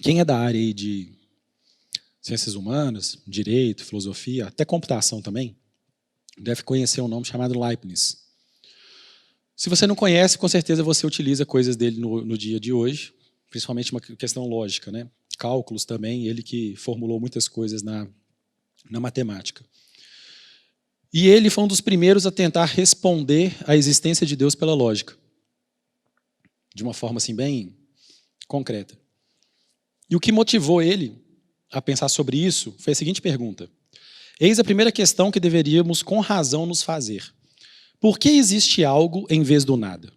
Quem é da área aí de ciências humanas, direito, filosofia, até computação também, deve conhecer um nome chamado Leibniz. Se você não conhece, com certeza você utiliza coisas dele no dia de hoje, principalmente uma questão lógica, né? Cálculos também, ele que formulou muitas coisas na matemática. E ele foi um dos primeiros a tentar responder à existência de Deus pela lógica, de uma forma assim bem concreta. E o que motivou ele a pensar sobre isso foi a seguinte pergunta. Eis a primeira questão que deveríamos com razão nos fazer. Por que existe algo em vez do nada?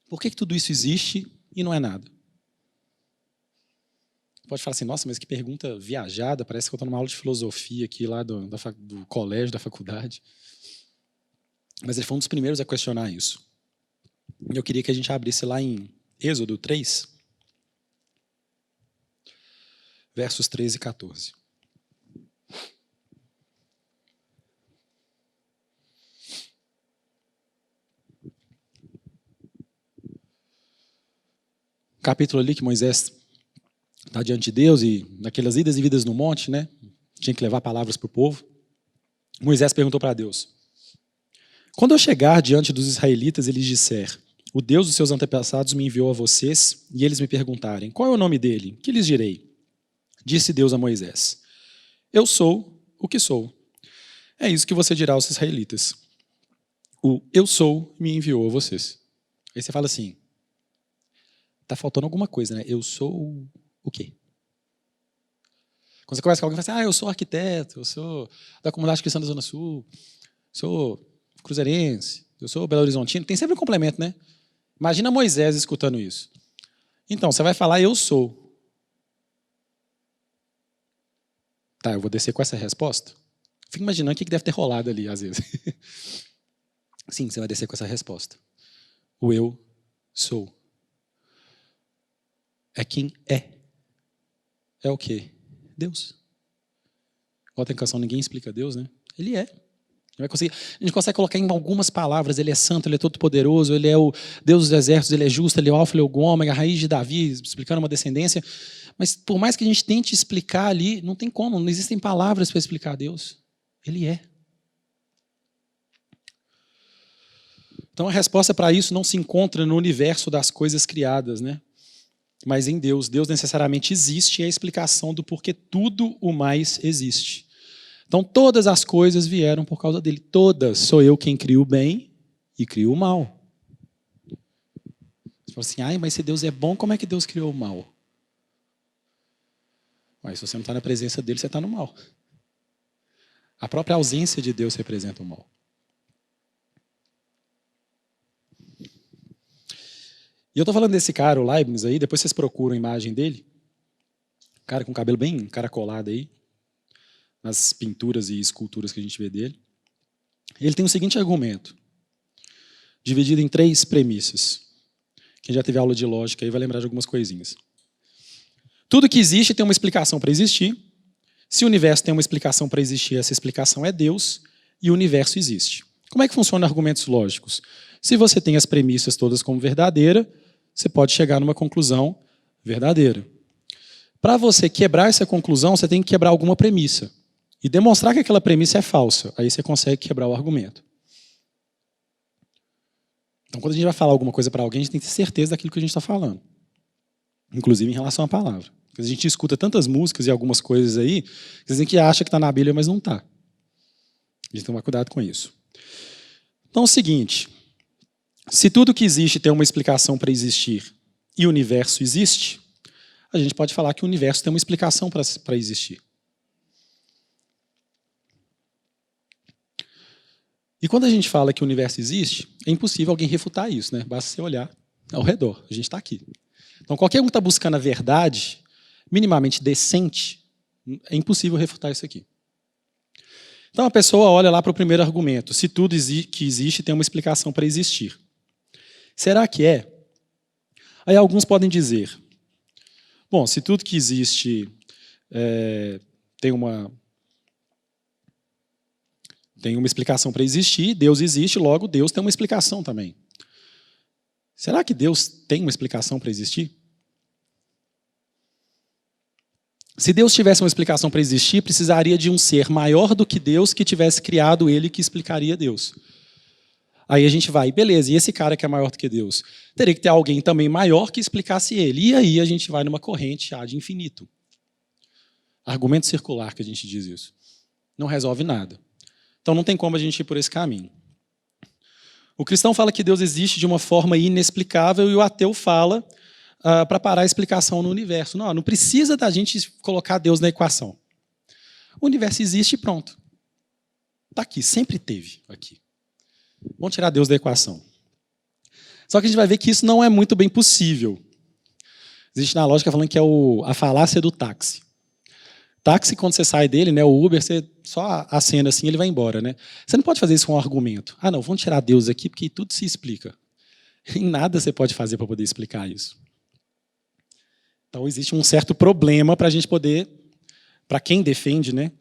Por que tudo isso existe e não é nada? Pode falar assim, nossa, mas que pergunta viajada, parece que eu estou numa aula de filosofia aqui lá do colégio, da faculdade. Mas ele foi um dos primeiros a questionar isso. Eu queria que a gente abrisse lá em Êxodo 3, versos 13 e 14. Capítulo ali que Moisés está diante de Deus e naquelas idas e vidas no monte, né? Tinha que levar palavras para o povo. Moisés perguntou para Deus, quando eu chegar diante dos israelitas e lhes disser, o Deus dos seus antepassados me enviou a vocês, e eles me perguntarem, qual é o nome dele? Que lhes direi? Disse Deus a Moisés, eu sou o que sou. É isso que você dirá aos israelitas. O eu sou me enviou a vocês. Aí você fala assim, está faltando alguma coisa, né? Eu sou o quê? Quando você conversa com alguém, você fala assim, eu sou arquiteto, eu sou da comunidade cristã da Zona Sul, sou cruzeirense, eu sou Belo Horizontino. Tem sempre um complemento, né? Imagina Moisés escutando isso. Então, você vai falar, eu sou. Tá, eu vou descer com essa resposta? Fico imaginando o que deve ter rolado ali, às vezes. Sim, você vai descer com essa resposta. O eu sou. É quem é. É o quê? Deus. Igual tem canção, ninguém explica Deus, né? Ele é. A gente consegue colocar em algumas palavras, ele é santo, ele é todo poderoso, ele é o Deus dos exércitos, ele é justo, ele é o alfa, ele é o ômega, a raiz de Davi, explicando uma descendência. Mas por mais que a gente tente explicar ali, não tem como, não existem palavras para explicar Deus. Ele é. Então a resposta para isso não se encontra no universo das coisas criadas, né? Mas em Deus. Deus necessariamente existe e é a explicação do porquê tudo o mais existe. Então, todas as coisas vieram por causa dele. Todas. Sou eu quem crio o bem e crio o mal. Você fala assim, mas se Deus é bom, como é que Deus criou o mal? Mas se você não está na presença dele, você está no mal. A própria ausência de Deus representa o mal. E eu estou falando desse cara, o Leibniz, aí, depois vocês procuram a imagem dele. Cara com cabelo bem encaracolado aí. Nas pinturas e esculturas que a gente vê dele. Ele tem o seguinte argumento, dividido em 3 premissas. Quem já teve aula de lógica aí vai lembrar de algumas coisinhas. Tudo que existe tem uma explicação para existir. Se o universo tem uma explicação para existir, essa explicação é Deus, e o universo existe. Como é que funcionam argumentos lógicos? Se você tem as premissas todas como verdadeira, você pode chegar numa conclusão verdadeira. Para você quebrar essa conclusão, você tem que quebrar alguma premissa. E demonstrar que aquela premissa é falsa. Aí você consegue quebrar o argumento. Então, quando a gente vai falar alguma coisa para alguém, a gente tem que ter certeza daquilo que a gente está falando. Inclusive em relação à palavra. Porque a gente escuta tantas músicas e algumas coisas aí, que a gente acha que está na Bíblia, mas não está. A gente tem que tomar cuidado com isso. Então, é o seguinte. Se tudo que existe tem uma explicação para existir e o universo existe, a gente pode falar que o universo tem uma explicação para existir. E quando a gente fala que o universo existe, é impossível alguém refutar isso, né? Basta você olhar ao redor, a gente está aqui. Então, qualquer um que está buscando a verdade, minimamente decente, é impossível refutar isso aqui. Então, a pessoa olha lá para o primeiro argumento, se tudo que existe tem uma explicação para existir. Será que é? Aí alguns podem dizer, bom, se tudo que existe tem uma explicação para existir, Deus existe, logo Deus tem uma explicação também. Será que Deus tem uma explicação para existir? Se Deus tivesse uma explicação para existir, precisaria de um ser maior do que Deus que tivesse criado ele que explicaria Deus. Aí a gente vai, beleza, e esse cara que é maior do que Deus? Teria que ter alguém também maior que explicasse ele. E aí a gente vai numa corrente ad infinito. Argumento circular que a gente diz isso. Não resolve nada. Então não tem como a gente ir por esse caminho. O cristão fala que Deus existe de uma forma inexplicável e o ateu fala para parar a explicação no universo. Não precisa da gente colocar Deus na equação. O universo existe e pronto. Está aqui, sempre teve aqui. Vamos tirar Deus da equação. Só que a gente vai ver que isso não é muito bem possível. Existe na lógica falando que é a falácia do táxi. Táxi, quando você sai dele, né, o Uber, você só acena assim, ele vai embora. Né? Você não pode fazer isso com um argumento. Não, vamos tirar Deus aqui, porque tudo se explica. Em nada você pode fazer para poder explicar isso. Então, existe um certo problema para a gente poder, para quem defende, né,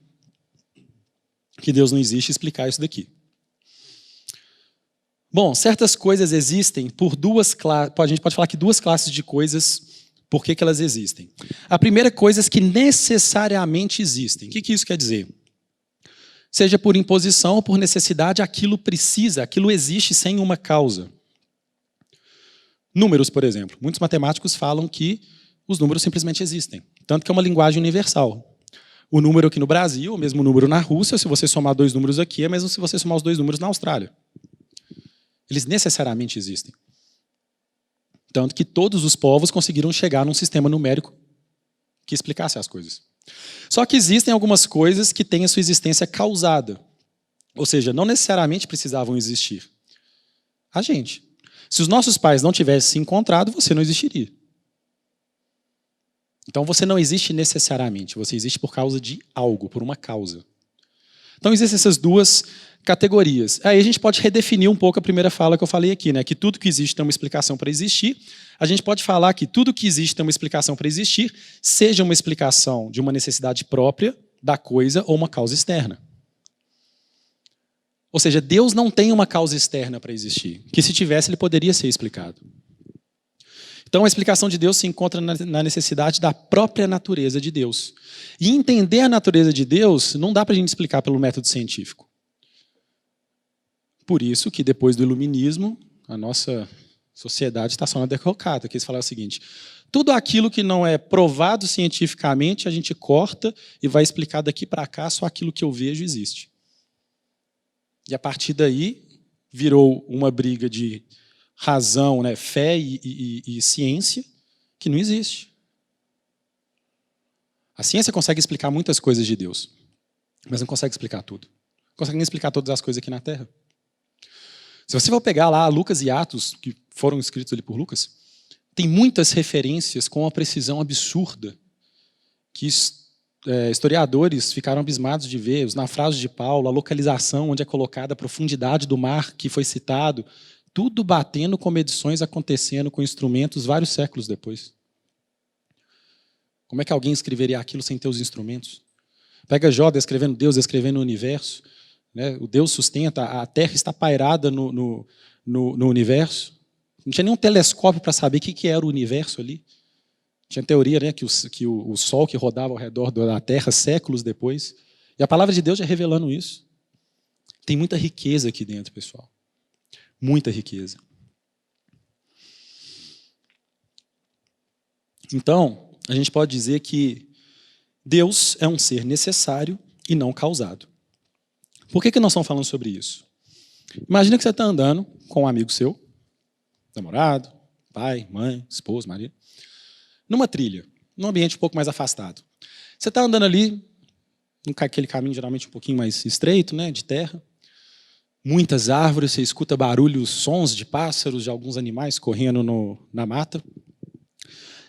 que Deus não existe, explicar isso daqui. Bom, certas coisas existem por duas classes. A gente pode falar que 2 classes de coisas. Por que elas existem? A primeira coisa é que necessariamente existem. O que isso quer dizer? Seja por imposição ou por necessidade, aquilo precisa, aquilo existe sem uma causa. Números, por exemplo. Muitos matemáticos falam que os números simplesmente existem. Tanto que é uma linguagem universal. O número aqui no Brasil, o mesmo número na Rússia, se você somar 2 números aqui, é mesmo se você somar os 2 números na Austrália. Eles necessariamente existem. Tanto que todos os povos conseguiram chegar num sistema numérico que explicasse as coisas. Só que existem algumas coisas que têm a sua existência causada. Ou seja, não necessariamente precisavam existir. A gente. Se os nossos pais não tivessem se encontrado, você não existiria. Então você não existe necessariamente, você existe por causa de algo, por uma causa. Então existem essas duas categorias. Aí a gente pode redefinir um pouco a primeira fala que eu falei aqui, né? Que tudo que existe tem uma explicação para existir. A gente pode falar que tudo que existe tem uma explicação para existir, seja uma explicação de uma necessidade própria da coisa ou uma causa externa. Ou seja, Deus não tem uma causa externa para existir, que se tivesse ele poderia ser explicado. Então a explicação de Deus se encontra na necessidade da própria natureza de Deus. E entender a natureza de Deus não dá para a gente explicar pelo método científico. Por isso que depois do iluminismo, a nossa sociedade está só na derrocada, que eles falaram o seguinte: tudo aquilo que não é provado cientificamente, a gente corta e vai explicar daqui para cá, só aquilo que eu vejo existe. E a partir daí, virou uma briga de razão, né, fé e ciência, que não existe. A ciência consegue explicar muitas coisas de Deus, mas não consegue explicar tudo. Não consegue nem explicar todas as coisas aqui na Terra. Se você for pegar lá Lucas e Atos, que foram escritos ali por Lucas, tem muitas referências com uma precisão absurda que historiadores ficaram abismados de ver, os naufrágios de Paulo, a localização onde é colocada a profundidade do mar que foi citado, tudo batendo com medições acontecendo com instrumentos vários séculos depois. Como é que alguém escreveria aquilo sem ter os instrumentos? Pega Jó descrevendo Deus, descrevendo o universo. Né? O Deus sustenta, a Terra está pairada no universo. Não tinha nenhum telescópio para saber o que era o universo ali. Tinha teoria, né, que o Sol que rodava ao redor da Terra séculos depois. E a palavra de Deus já revelando isso. Tem muita riqueza aqui dentro, pessoal. Muita riqueza. Então, a gente pode dizer que Deus é um ser necessário e não causado. Por que nós estamos falando sobre isso? Imagina que você está andando com um amigo seu, namorado, pai, mãe, esposo, marido, numa trilha, num ambiente um pouco mais afastado. Você está andando ali, naquele caminho geralmente um pouquinho mais estreito, né, de terra, muitas árvores, você escuta barulhos, sons de pássaros, de alguns animais correndo na mata.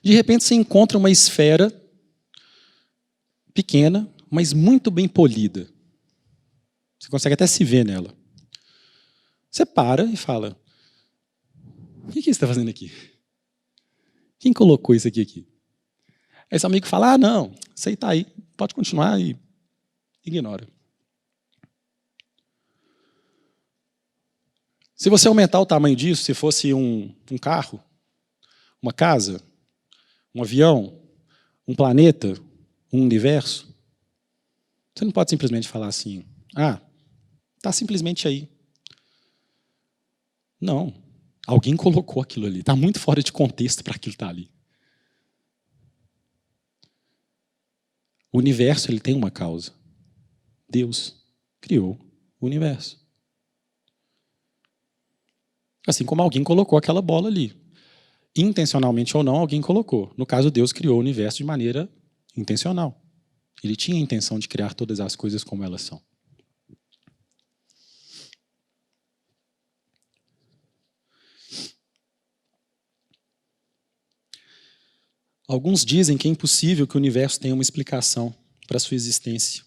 De repente você encontra uma esfera pequena, mas muito bem polida. Você consegue até se ver nela. Você para e fala: o que você está fazendo aqui? Quem colocou isso aqui? Aí seu amigo fala: não, isso aí está aí, pode continuar, e ignora. Se você aumentar o tamanho disso, se fosse um carro, uma casa, um avião, um planeta, um universo, você não pode simplesmente falar assim: está simplesmente aí. Não. Alguém colocou aquilo ali. Está muito fora de contexto para aquilo estar ali. O universo ele tem uma causa. Deus criou o universo. Assim como alguém colocou aquela bola ali. Intencionalmente ou não, alguém colocou. No caso, Deus criou o universo de maneira intencional. Ele tinha a intenção de criar todas as coisas como elas são. Alguns dizem que é impossível que o universo tenha uma explicação para a sua existência.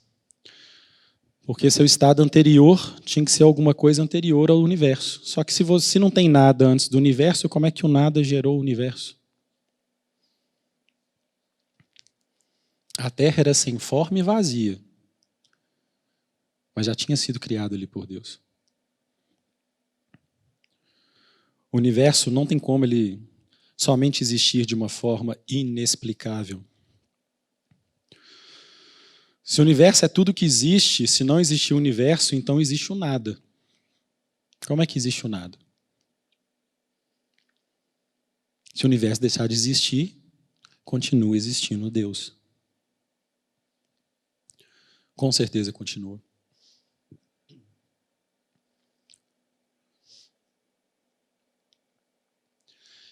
Porque seu estado anterior tinha que ser alguma coisa anterior ao universo. Só que se não tem nada antes do universo, como é que o nada gerou o universo? A Terra era sem forma e vazia, mas já tinha sido criado ali por Deus. O universo não tem como ele somente existir de uma forma inexplicável. Se o universo é tudo que existe, se não existir o universo, então existe o nada. Como é que existe o nada? Se o universo deixar de existir, continua existindo Deus. Com certeza continua.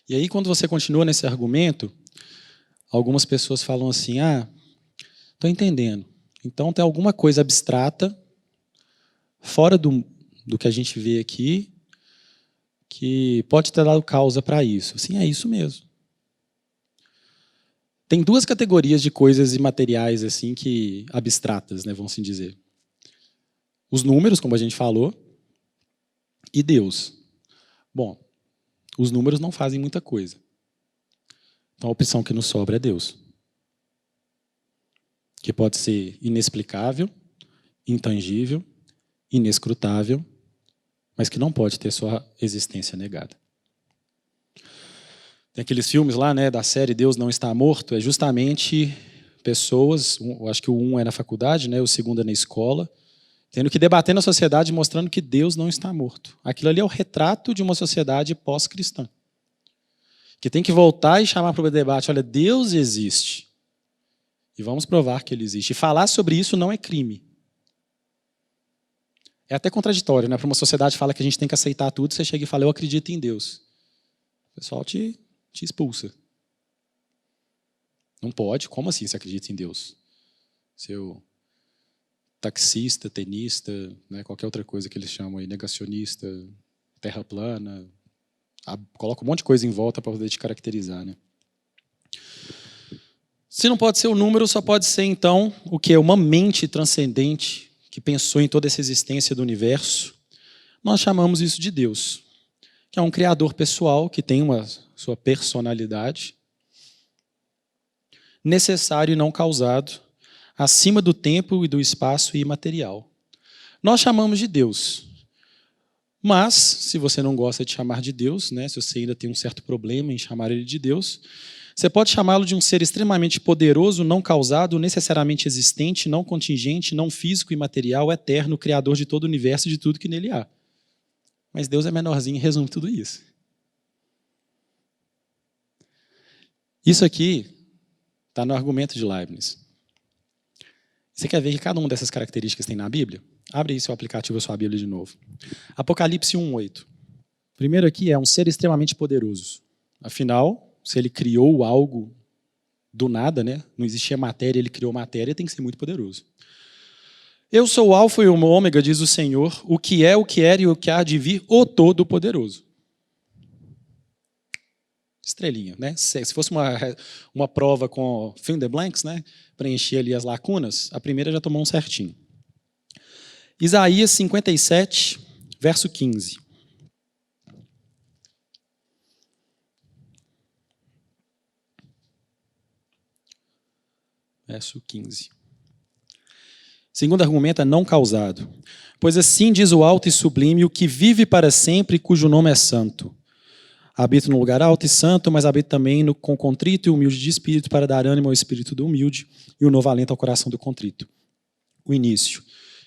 E aí, quando você continua nesse argumento, algumas pessoas falam assim: Estou entendendo. Então tem alguma coisa abstrata, fora do que a gente vê aqui, que pode ter dado causa para isso. Sim, é isso mesmo. Tem duas categorias de coisas imateriais assim que abstratas, né, vamos assim dizer. Os números, como a gente falou, e Deus. Bom, os números não fazem muita coisa. Então a opção que nos sobra é Deus. Que pode ser inexplicável, intangível, inescrutável, mas que não pode ter sua existência negada. Tem aqueles filmes lá, né, da série Deus Não Está Morto, é justamente pessoas, eu acho que o 1 é na faculdade, né, o 2 é na escola, tendo que debater na sociedade mostrando que Deus não está morto. Aquilo ali é o retrato de uma sociedade pós-cristã. Que tem que voltar e chamar para o debate, olha, Deus existe. E vamos provar que ele existe. E falar sobre isso não é crime. É até contraditório, né? Para uma sociedade que fala que a gente tem que aceitar tudo, você chega e fala, eu acredito em Deus. O pessoal te expulsa. Não pode? Como assim você acredita em Deus? Seu taxista, tenista, né, qualquer outra coisa que eles chamam aí, negacionista, terra plana, coloca um monte de coisa em volta para poder te caracterizar, né? Se não pode ser o número, só pode ser, então, o que é uma mente transcendente que pensou em toda essa existência do universo. Nós chamamos isso de Deus, que é um criador pessoal, que tem uma sua personalidade, necessário e não causado, acima do tempo e do espaço e imaterial. Nós chamamos de Deus. Mas, se você não gosta de chamar de Deus, né, se você ainda tem um certo problema em chamar ele de Deus, você pode chamá-lo de um ser extremamente poderoso, não causado, necessariamente existente, não contingente, não físico e material, eterno, criador de todo o universo e de tudo que nele há. Mas Deus é menorzinho e resume tudo isso. Isso aqui está no argumento de Leibniz. Você quer ver que cada uma dessas características tem na Bíblia? Abre aí seu aplicativo, a sua Bíblia de novo. Apocalipse 1:8. Primeiro aqui é um ser extremamente poderoso. Afinal, se ele criou algo do nada, né? Não existia matéria, ele criou matéria, tem que ser muito poderoso. Eu sou o alfa e o ômega, diz o Senhor, o que é, o que era e o que há de vir, o Todo-Poderoso. Estrelinha, né? Se fosse uma prova com fill in the blanks, né? Preencher ali as lacunas, a primeira já tomou um certinho. Isaías 57, verso 15. Verso 15. Segundo argumento é não causado. Pois assim diz o alto e sublime, o que vive para sempre, cujo nome é santo. Habito no lugar alto e santo, mas habito também com contrito e humilde de espírito, para dar ânimo ao espírito do humilde e o novo alento ao coração do contrito. O início,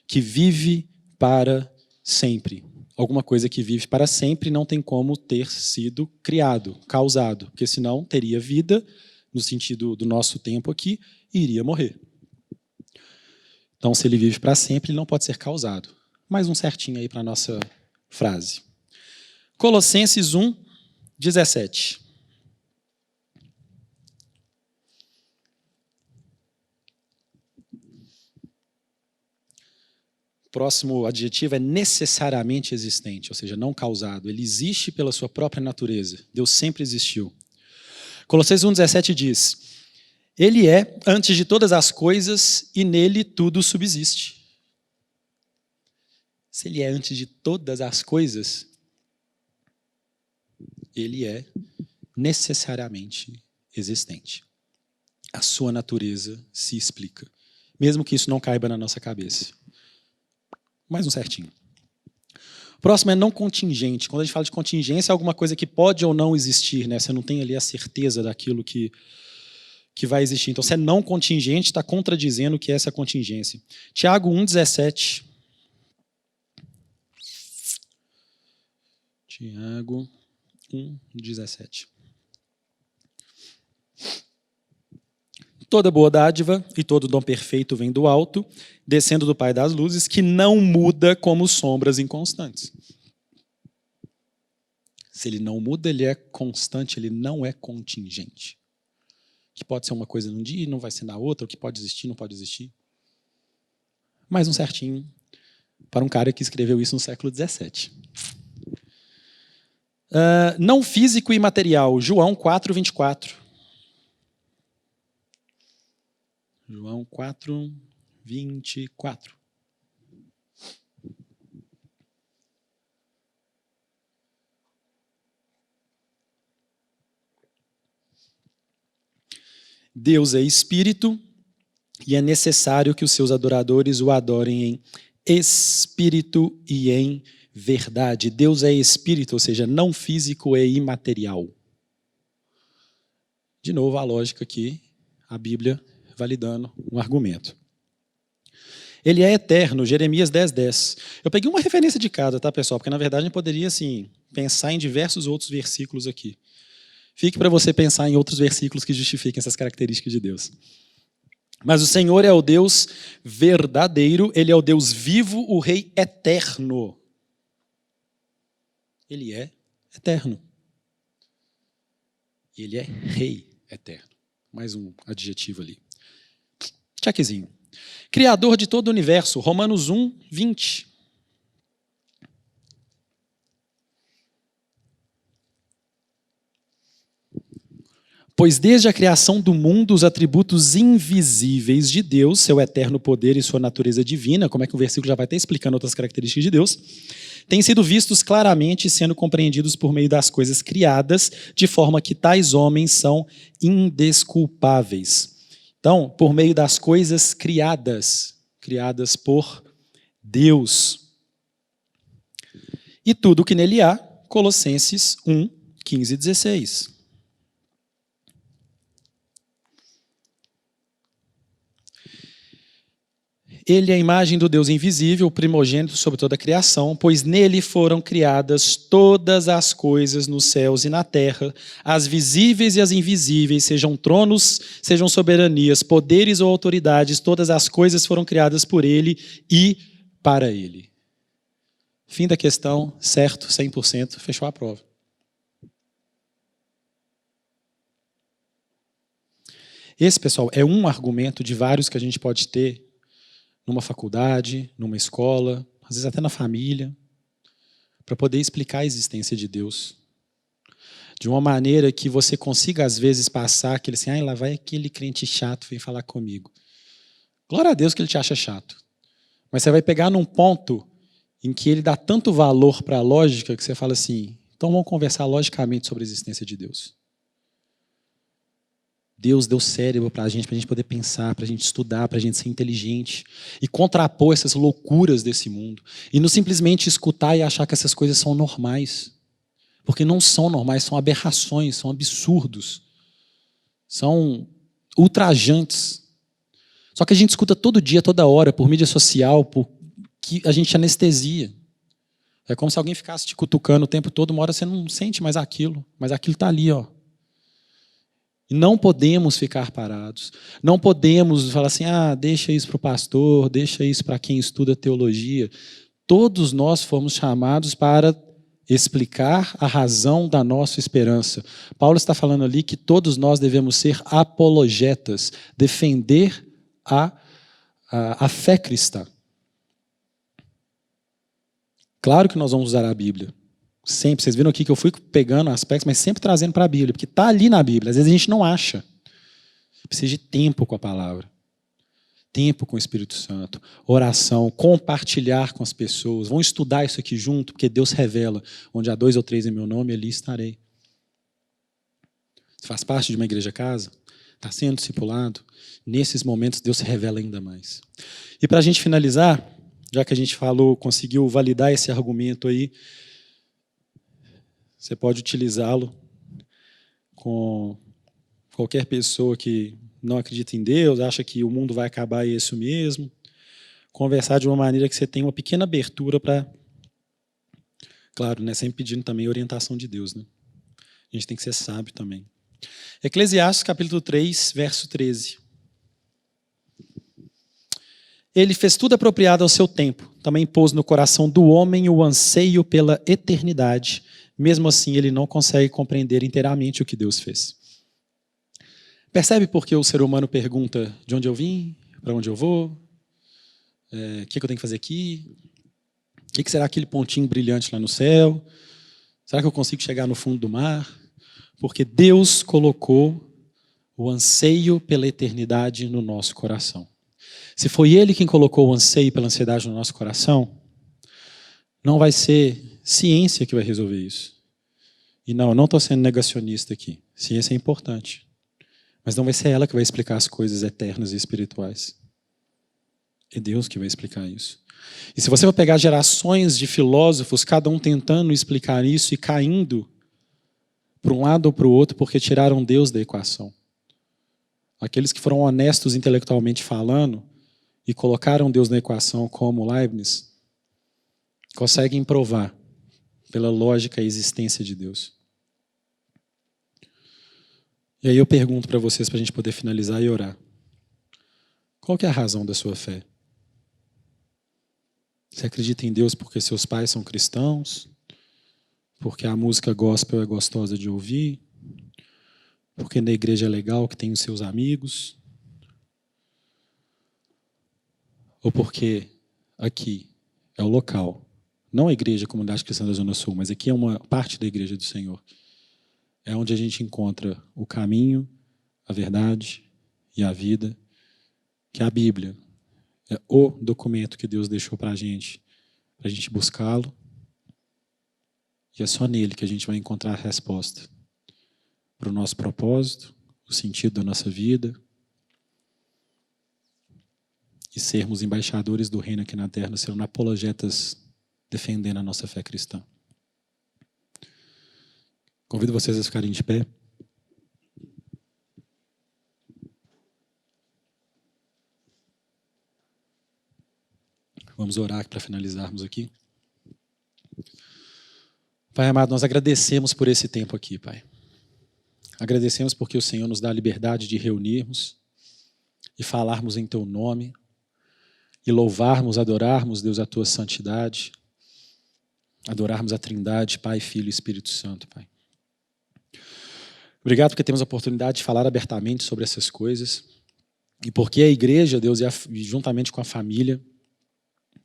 que vive para sempre. Alguma coisa que vive para sempre não tem como ter sido criado, causado, porque senão teria vida, no sentido do nosso tempo aqui, e iria morrer. Então, se ele vive para sempre, ele não pode ser causado. Mais um certinho aí para a nossa frase. Colossenses 1:17. O próximo adjetivo é necessariamente existente, ou seja, não causado. Ele existe pela sua própria natureza. Deus sempre existiu. Colossenses 1:17 diz: Ele é antes de todas as coisas e nele tudo subsiste. Se ele é antes de todas as coisas, ele é necessariamente existente. A sua natureza se explica, mesmo que isso não caiba na nossa cabeça. Mais um certinho. O próximo é não contingente. Quando a gente fala de contingência, é alguma coisa que pode ou não existir, né? Você não tem ali a certeza daquilo que vai existir. Então, se é não contingente, está contradizendo o que é essa contingência. Tiago 1:17. Tiago 1:17. Toda boa dádiva e todo dom perfeito vem do alto, descendo do Pai das luzes, que não muda como sombras inconstantes. Se ele não muda, ele é constante, ele não é contingente. que pode ser uma coisa num dia e não vai ser na outra, o que pode existir, não pode existir. Mais um certinho para um cara que escreveu isso no século XVII. Não físico e material, João 4, 24. João 4, 24. Deus é espírito e é necessário que os seus adoradores o adorem em espírito e em verdade. Deus é espírito, ou seja, não físico e imaterial. De novo, a lógica aqui, a Bíblia validando um argumento. Ele é eterno, Jeremias 10, 10. Eu peguei uma referência de cada, tá, pessoal? Porque, na verdade, a gente poderia assim, pensar em diversos outros versículos aqui. Fique para você pensar em outros versículos que justifiquem essas características de Deus. Mas o Senhor é o Deus verdadeiro, Ele é o Deus vivo, o Rei eterno. Ele é eterno. Ele é Rei eterno. Mais um adjetivo ali. Checkzinho. Criador de todo o universo, Romanos 1, 20. Pois desde a criação do mundo, os atributos invisíveis de Deus, seu eterno poder e sua natureza divina, como é que o versículo já vai estar explicando outras características de Deus, têm sido vistos claramente e sendo compreendidos por meio das coisas criadas, de forma que tais homens são indesculpáveis. Então, por meio das coisas criadas por Deus. E tudo o que nele há, Colossenses 1, 15 e 16. Ele é a imagem do Deus invisível, o primogênito sobre toda a criação, pois nele foram criadas todas as coisas nos céus e na terra, as visíveis e as invisíveis, sejam tronos, sejam soberanias, poderes ou autoridades, todas as coisas foram criadas por ele e para ele. Fim da questão, certo, 100%, fechou a prova. Esse, pessoal, é um argumento de vários que a gente pode ter numa faculdade, numa escola, às vezes até na família, para poder explicar a existência de Deus. De uma maneira que você consiga, às vezes, passar aquele assim, lá vai aquele crente chato, vem falar comigo. Glória a Deus que ele te acha chato. Mas você vai pegar num ponto em que ele dá tanto valor para a lógica que você fala assim, então vamos conversar logicamente sobre a existência de Deus. Deus deu cérebro para a gente poder pensar, para a gente estudar, para a gente ser inteligente e contrapor essas loucuras desse mundo. E não simplesmente escutar e achar que essas coisas são normais. Porque não são normais, são aberrações, são absurdos. São ultrajantes. Só que a gente escuta todo dia, toda hora, por mídia social, por que a gente anestesia. É como se alguém ficasse te cutucando o tempo todo, uma hora você não sente mais aquilo, mas aquilo está ali, ó. E não podemos ficar parados. Não podemos falar assim, deixa isso para o pastor, deixa isso para quem estuda teologia. Todos nós fomos chamados para explicar a razão da nossa esperança. Paulo está falando ali que todos nós devemos ser apologetas, defender a fé cristã. Claro que nós vamos usar a Bíblia. Sempre, vocês viram aqui que eu fui pegando aspectos, mas sempre trazendo para a Bíblia, porque está ali na Bíblia. Às vezes a gente não acha. Precisa de tempo com a palavra. Tempo com o Espírito Santo. Oração, compartilhar com as pessoas. Vão estudar isso aqui junto, porque Deus revela. Onde há 2 ou 3 em meu nome, ali estarei. Você faz parte de uma igreja casa? Está sendo discipulado? Nesses momentos, Deus se revela ainda mais. E para a gente finalizar, já que a gente falou, conseguiu validar esse argumento aí, você pode utilizá-lo com qualquer pessoa que não acredita em Deus, acha que o mundo vai acabar e é isso mesmo. Conversar de uma maneira que você tenha uma pequena abertura para, claro, né, sempre pedindo também orientação de Deus. Né? A gente tem que ser sábio também. Eclesiastes, capítulo 3, verso 13. Ele fez tudo apropriado ao seu tempo. Também pôs no coração do homem o anseio pela eternidade. Mesmo assim, ele não consegue compreender inteiramente o que Deus fez. Percebe por que o ser humano pergunta de onde eu vim, para onde eu vou, o que eu tenho que fazer aqui, o que será aquele pontinho brilhante lá no céu, será que eu consigo chegar no fundo do mar? Porque Deus colocou o anseio pela eternidade no nosso coração. Se foi Ele quem colocou o anseio pela ansiedade no nosso coração, não vai ser ciência que vai resolver isso. E não, eu não estou sendo negacionista aqui. Ciência é importante. Mas não vai ser ela que vai explicar as coisas eternas e espirituais. É Deus que vai explicar isso. E se você for pegar gerações de filósofos, cada um tentando explicar isso e caindo para um lado ou para o outro porque tiraram Deus da equação. Aqueles que foram honestos intelectualmente falando e colocaram Deus na equação como Leibniz, conseguem provar pela lógica a existência de Deus. E aí eu pergunto para vocês, para a gente poder finalizar e orar. Qual que é a razão da sua fé? Você acredita em Deus porque seus pais são cristãos? Porque a música gospel é gostosa de ouvir? Porque na igreja é legal que tem os seus amigos? Ou porque aqui é o local, não a igreja, a comunidade cristã da Zona Sul, mas aqui é uma parte da igreja do Senhor. É onde a gente encontra o caminho, a verdade e a vida, que é a Bíblia. É o documento que Deus deixou para a gente buscá-lo. E é só nele que a gente vai encontrar a resposta para o nosso propósito, o sentido da nossa vida e sermos embaixadores do reino aqui na terra, sendo apologetas defendendo a nossa fé cristã. Convido vocês a ficarem de pé. Vamos orar para finalizarmos aqui. Pai amado, nós agradecemos por esse tempo aqui, Pai. Agradecemos porque o Senhor nos dá a liberdade de reunirmos e falarmos em Teu nome e louvarmos, adorarmos, Deus, a Tua santidade, adorarmos a Trindade, Pai, Filho e Espírito Santo, Pai. Obrigado porque temos a oportunidade de falar abertamente sobre essas coisas e porque a igreja, Deus, e juntamente com a família,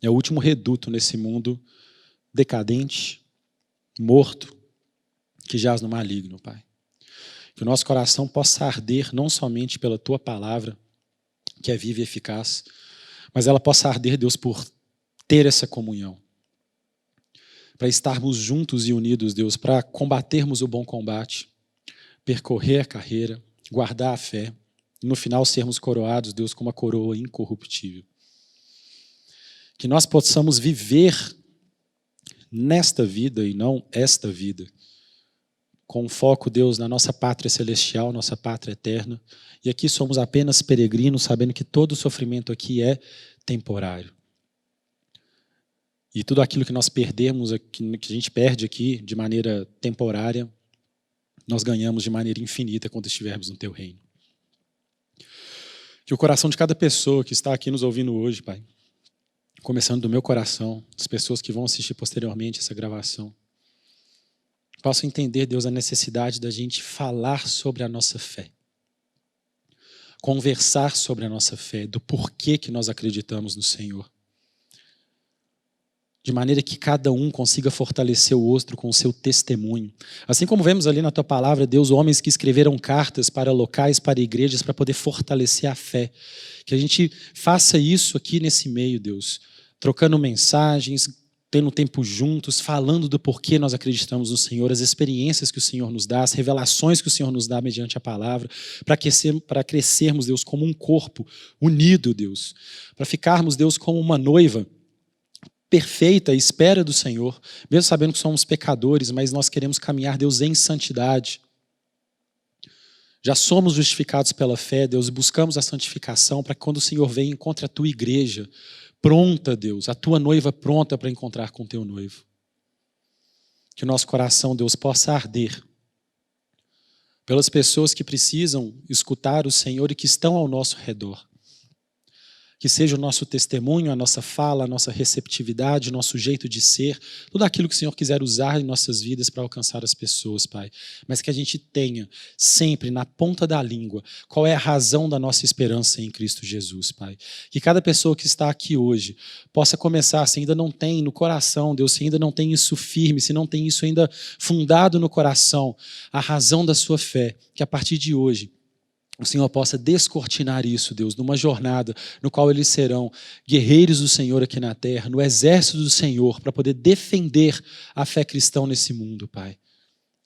é o último reduto nesse mundo decadente, morto, que jaz no maligno, Pai. Que o nosso coração possa arder não somente pela Tua palavra, que é viva e eficaz, mas ela possa arder, Deus, por ter essa comunhão. Para estarmos juntos e unidos, Deus, para combatermos o bom combate, percorrer a carreira, guardar a fé, e no final sermos coroados, Deus, com uma coroa incorruptível. Que nós possamos viver nesta vida e não esta vida, com foco, Deus, na nossa pátria celestial, nossa pátria eterna, e aqui somos apenas peregrinos, sabendo que todo sofrimento aqui é temporário. E tudo aquilo que nós perdemos, que a gente perde aqui de maneira temporária, nós ganhamos de maneira infinita quando estivermos no Teu reino. Que o coração de cada pessoa que está aqui nos ouvindo hoje, Pai, começando do meu coração, as pessoas que vão assistir posteriormente essa gravação, possam entender, Deus, a necessidade da gente falar sobre a nossa fé, conversar sobre a nossa fé, do porquê que nós acreditamos no Senhor, de maneira que cada um consiga fortalecer o outro com o seu testemunho. Assim como vemos ali na Tua palavra, Deus, homens que escreveram cartas para locais, para igrejas, para poder fortalecer a fé. Que a gente faça isso aqui nesse meio, Deus, trocando mensagens, tendo tempo juntos, falando do porquê nós acreditamos no Senhor, as experiências que o Senhor nos dá, as revelações que o Senhor nos dá mediante a palavra, para crescermos, Deus, como um corpo unido, Deus, para ficarmos, Deus, como uma noiva perfeita à espera do Senhor, mesmo sabendo que somos pecadores, mas nós queremos caminhar, Deus, em santidade. Já somos justificados pela fé, Deus, e buscamos a santificação para que quando o Senhor vem, encontre a Tua igreja pronta, Deus, a Tua noiva pronta para encontrar com o Teu noivo. Que o nosso coração, Deus, possa arder pelas pessoas que precisam escutar o Senhor e que estão ao nosso redor. que seja o nosso testemunho, a nossa fala, a nossa receptividade, o nosso jeito de ser, tudo aquilo que o Senhor quiser usar em nossas vidas para alcançar as pessoas, Pai. Mas que a gente tenha sempre na ponta da língua qual é a razão da nossa esperança em Cristo Jesus, Pai. Que cada pessoa que está aqui hoje possa começar, se ainda não tem no coração, Deus, se ainda não tem isso firme, se não tem isso ainda fundado no coração, a razão da sua fé, que a partir de hoje o Senhor possa descortinar isso, Deus, numa jornada no qual eles serão guerreiros do Senhor aqui na terra, no exército do Senhor, para poder defender a fé cristã nesse mundo, Pai.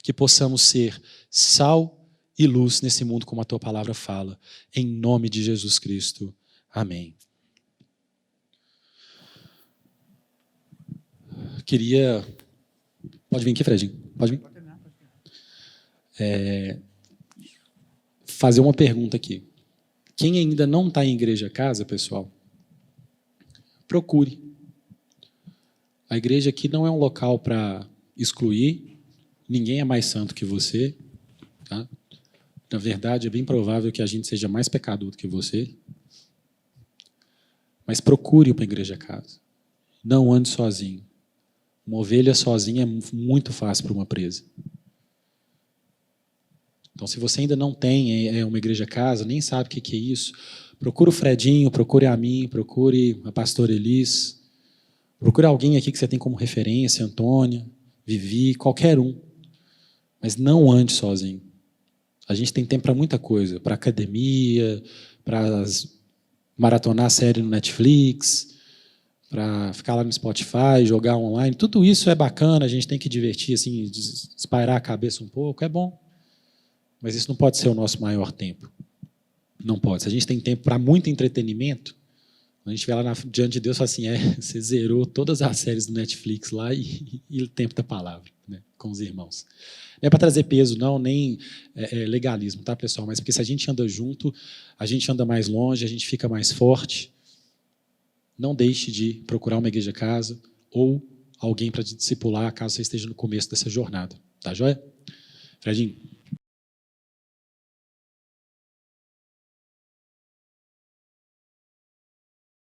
Que possamos ser sal e luz nesse mundo, como a Tua palavra fala. Em nome de Jesus Cristo. Amém. Queria... Pode vir aqui, Fredinho. Pode vir. Fazer uma pergunta aqui. Quem ainda não está em igreja casa, pessoal, procure. A igreja aqui não é um local para excluir, ninguém é mais santo que você. Tá? Na verdade, é bem provável que a gente seja mais pecador do que você. Mas procure uma igreja casa. Não ande sozinho. Uma ovelha sozinha é muito fácil para uma presa. Então, se você ainda não tem uma igreja casa, nem sabe o que é isso, procure o Fredinho, procure a mim, procure a pastora Elis, procure alguém aqui que você tem como referência, Antônia, Vivi, qualquer um. Mas não ande sozinho. A gente tem tempo para muita coisa, para academia, para maratonar a série no Netflix, para ficar lá no Spotify, jogar online. Tudo isso é bacana, a gente tem que divertir, assim, espairar a cabeça um pouco, é bom. Mas isso não pode ser o nosso maior tempo. Não pode. Se a gente tem tempo para muito entretenimento, a gente vai lá diante de Deus e fala assim, você zerou todas as séries do Netflix lá e o tempo da palavra, né, com os irmãos. Não é para trazer peso, não, nem legalismo, tá, pessoal? Mas porque se a gente anda junto, a gente anda mais longe, a gente fica mais forte. Não deixe de procurar uma igreja casa ou alguém para te discipular, caso você esteja no começo dessa jornada. Tá joia? Fredinho.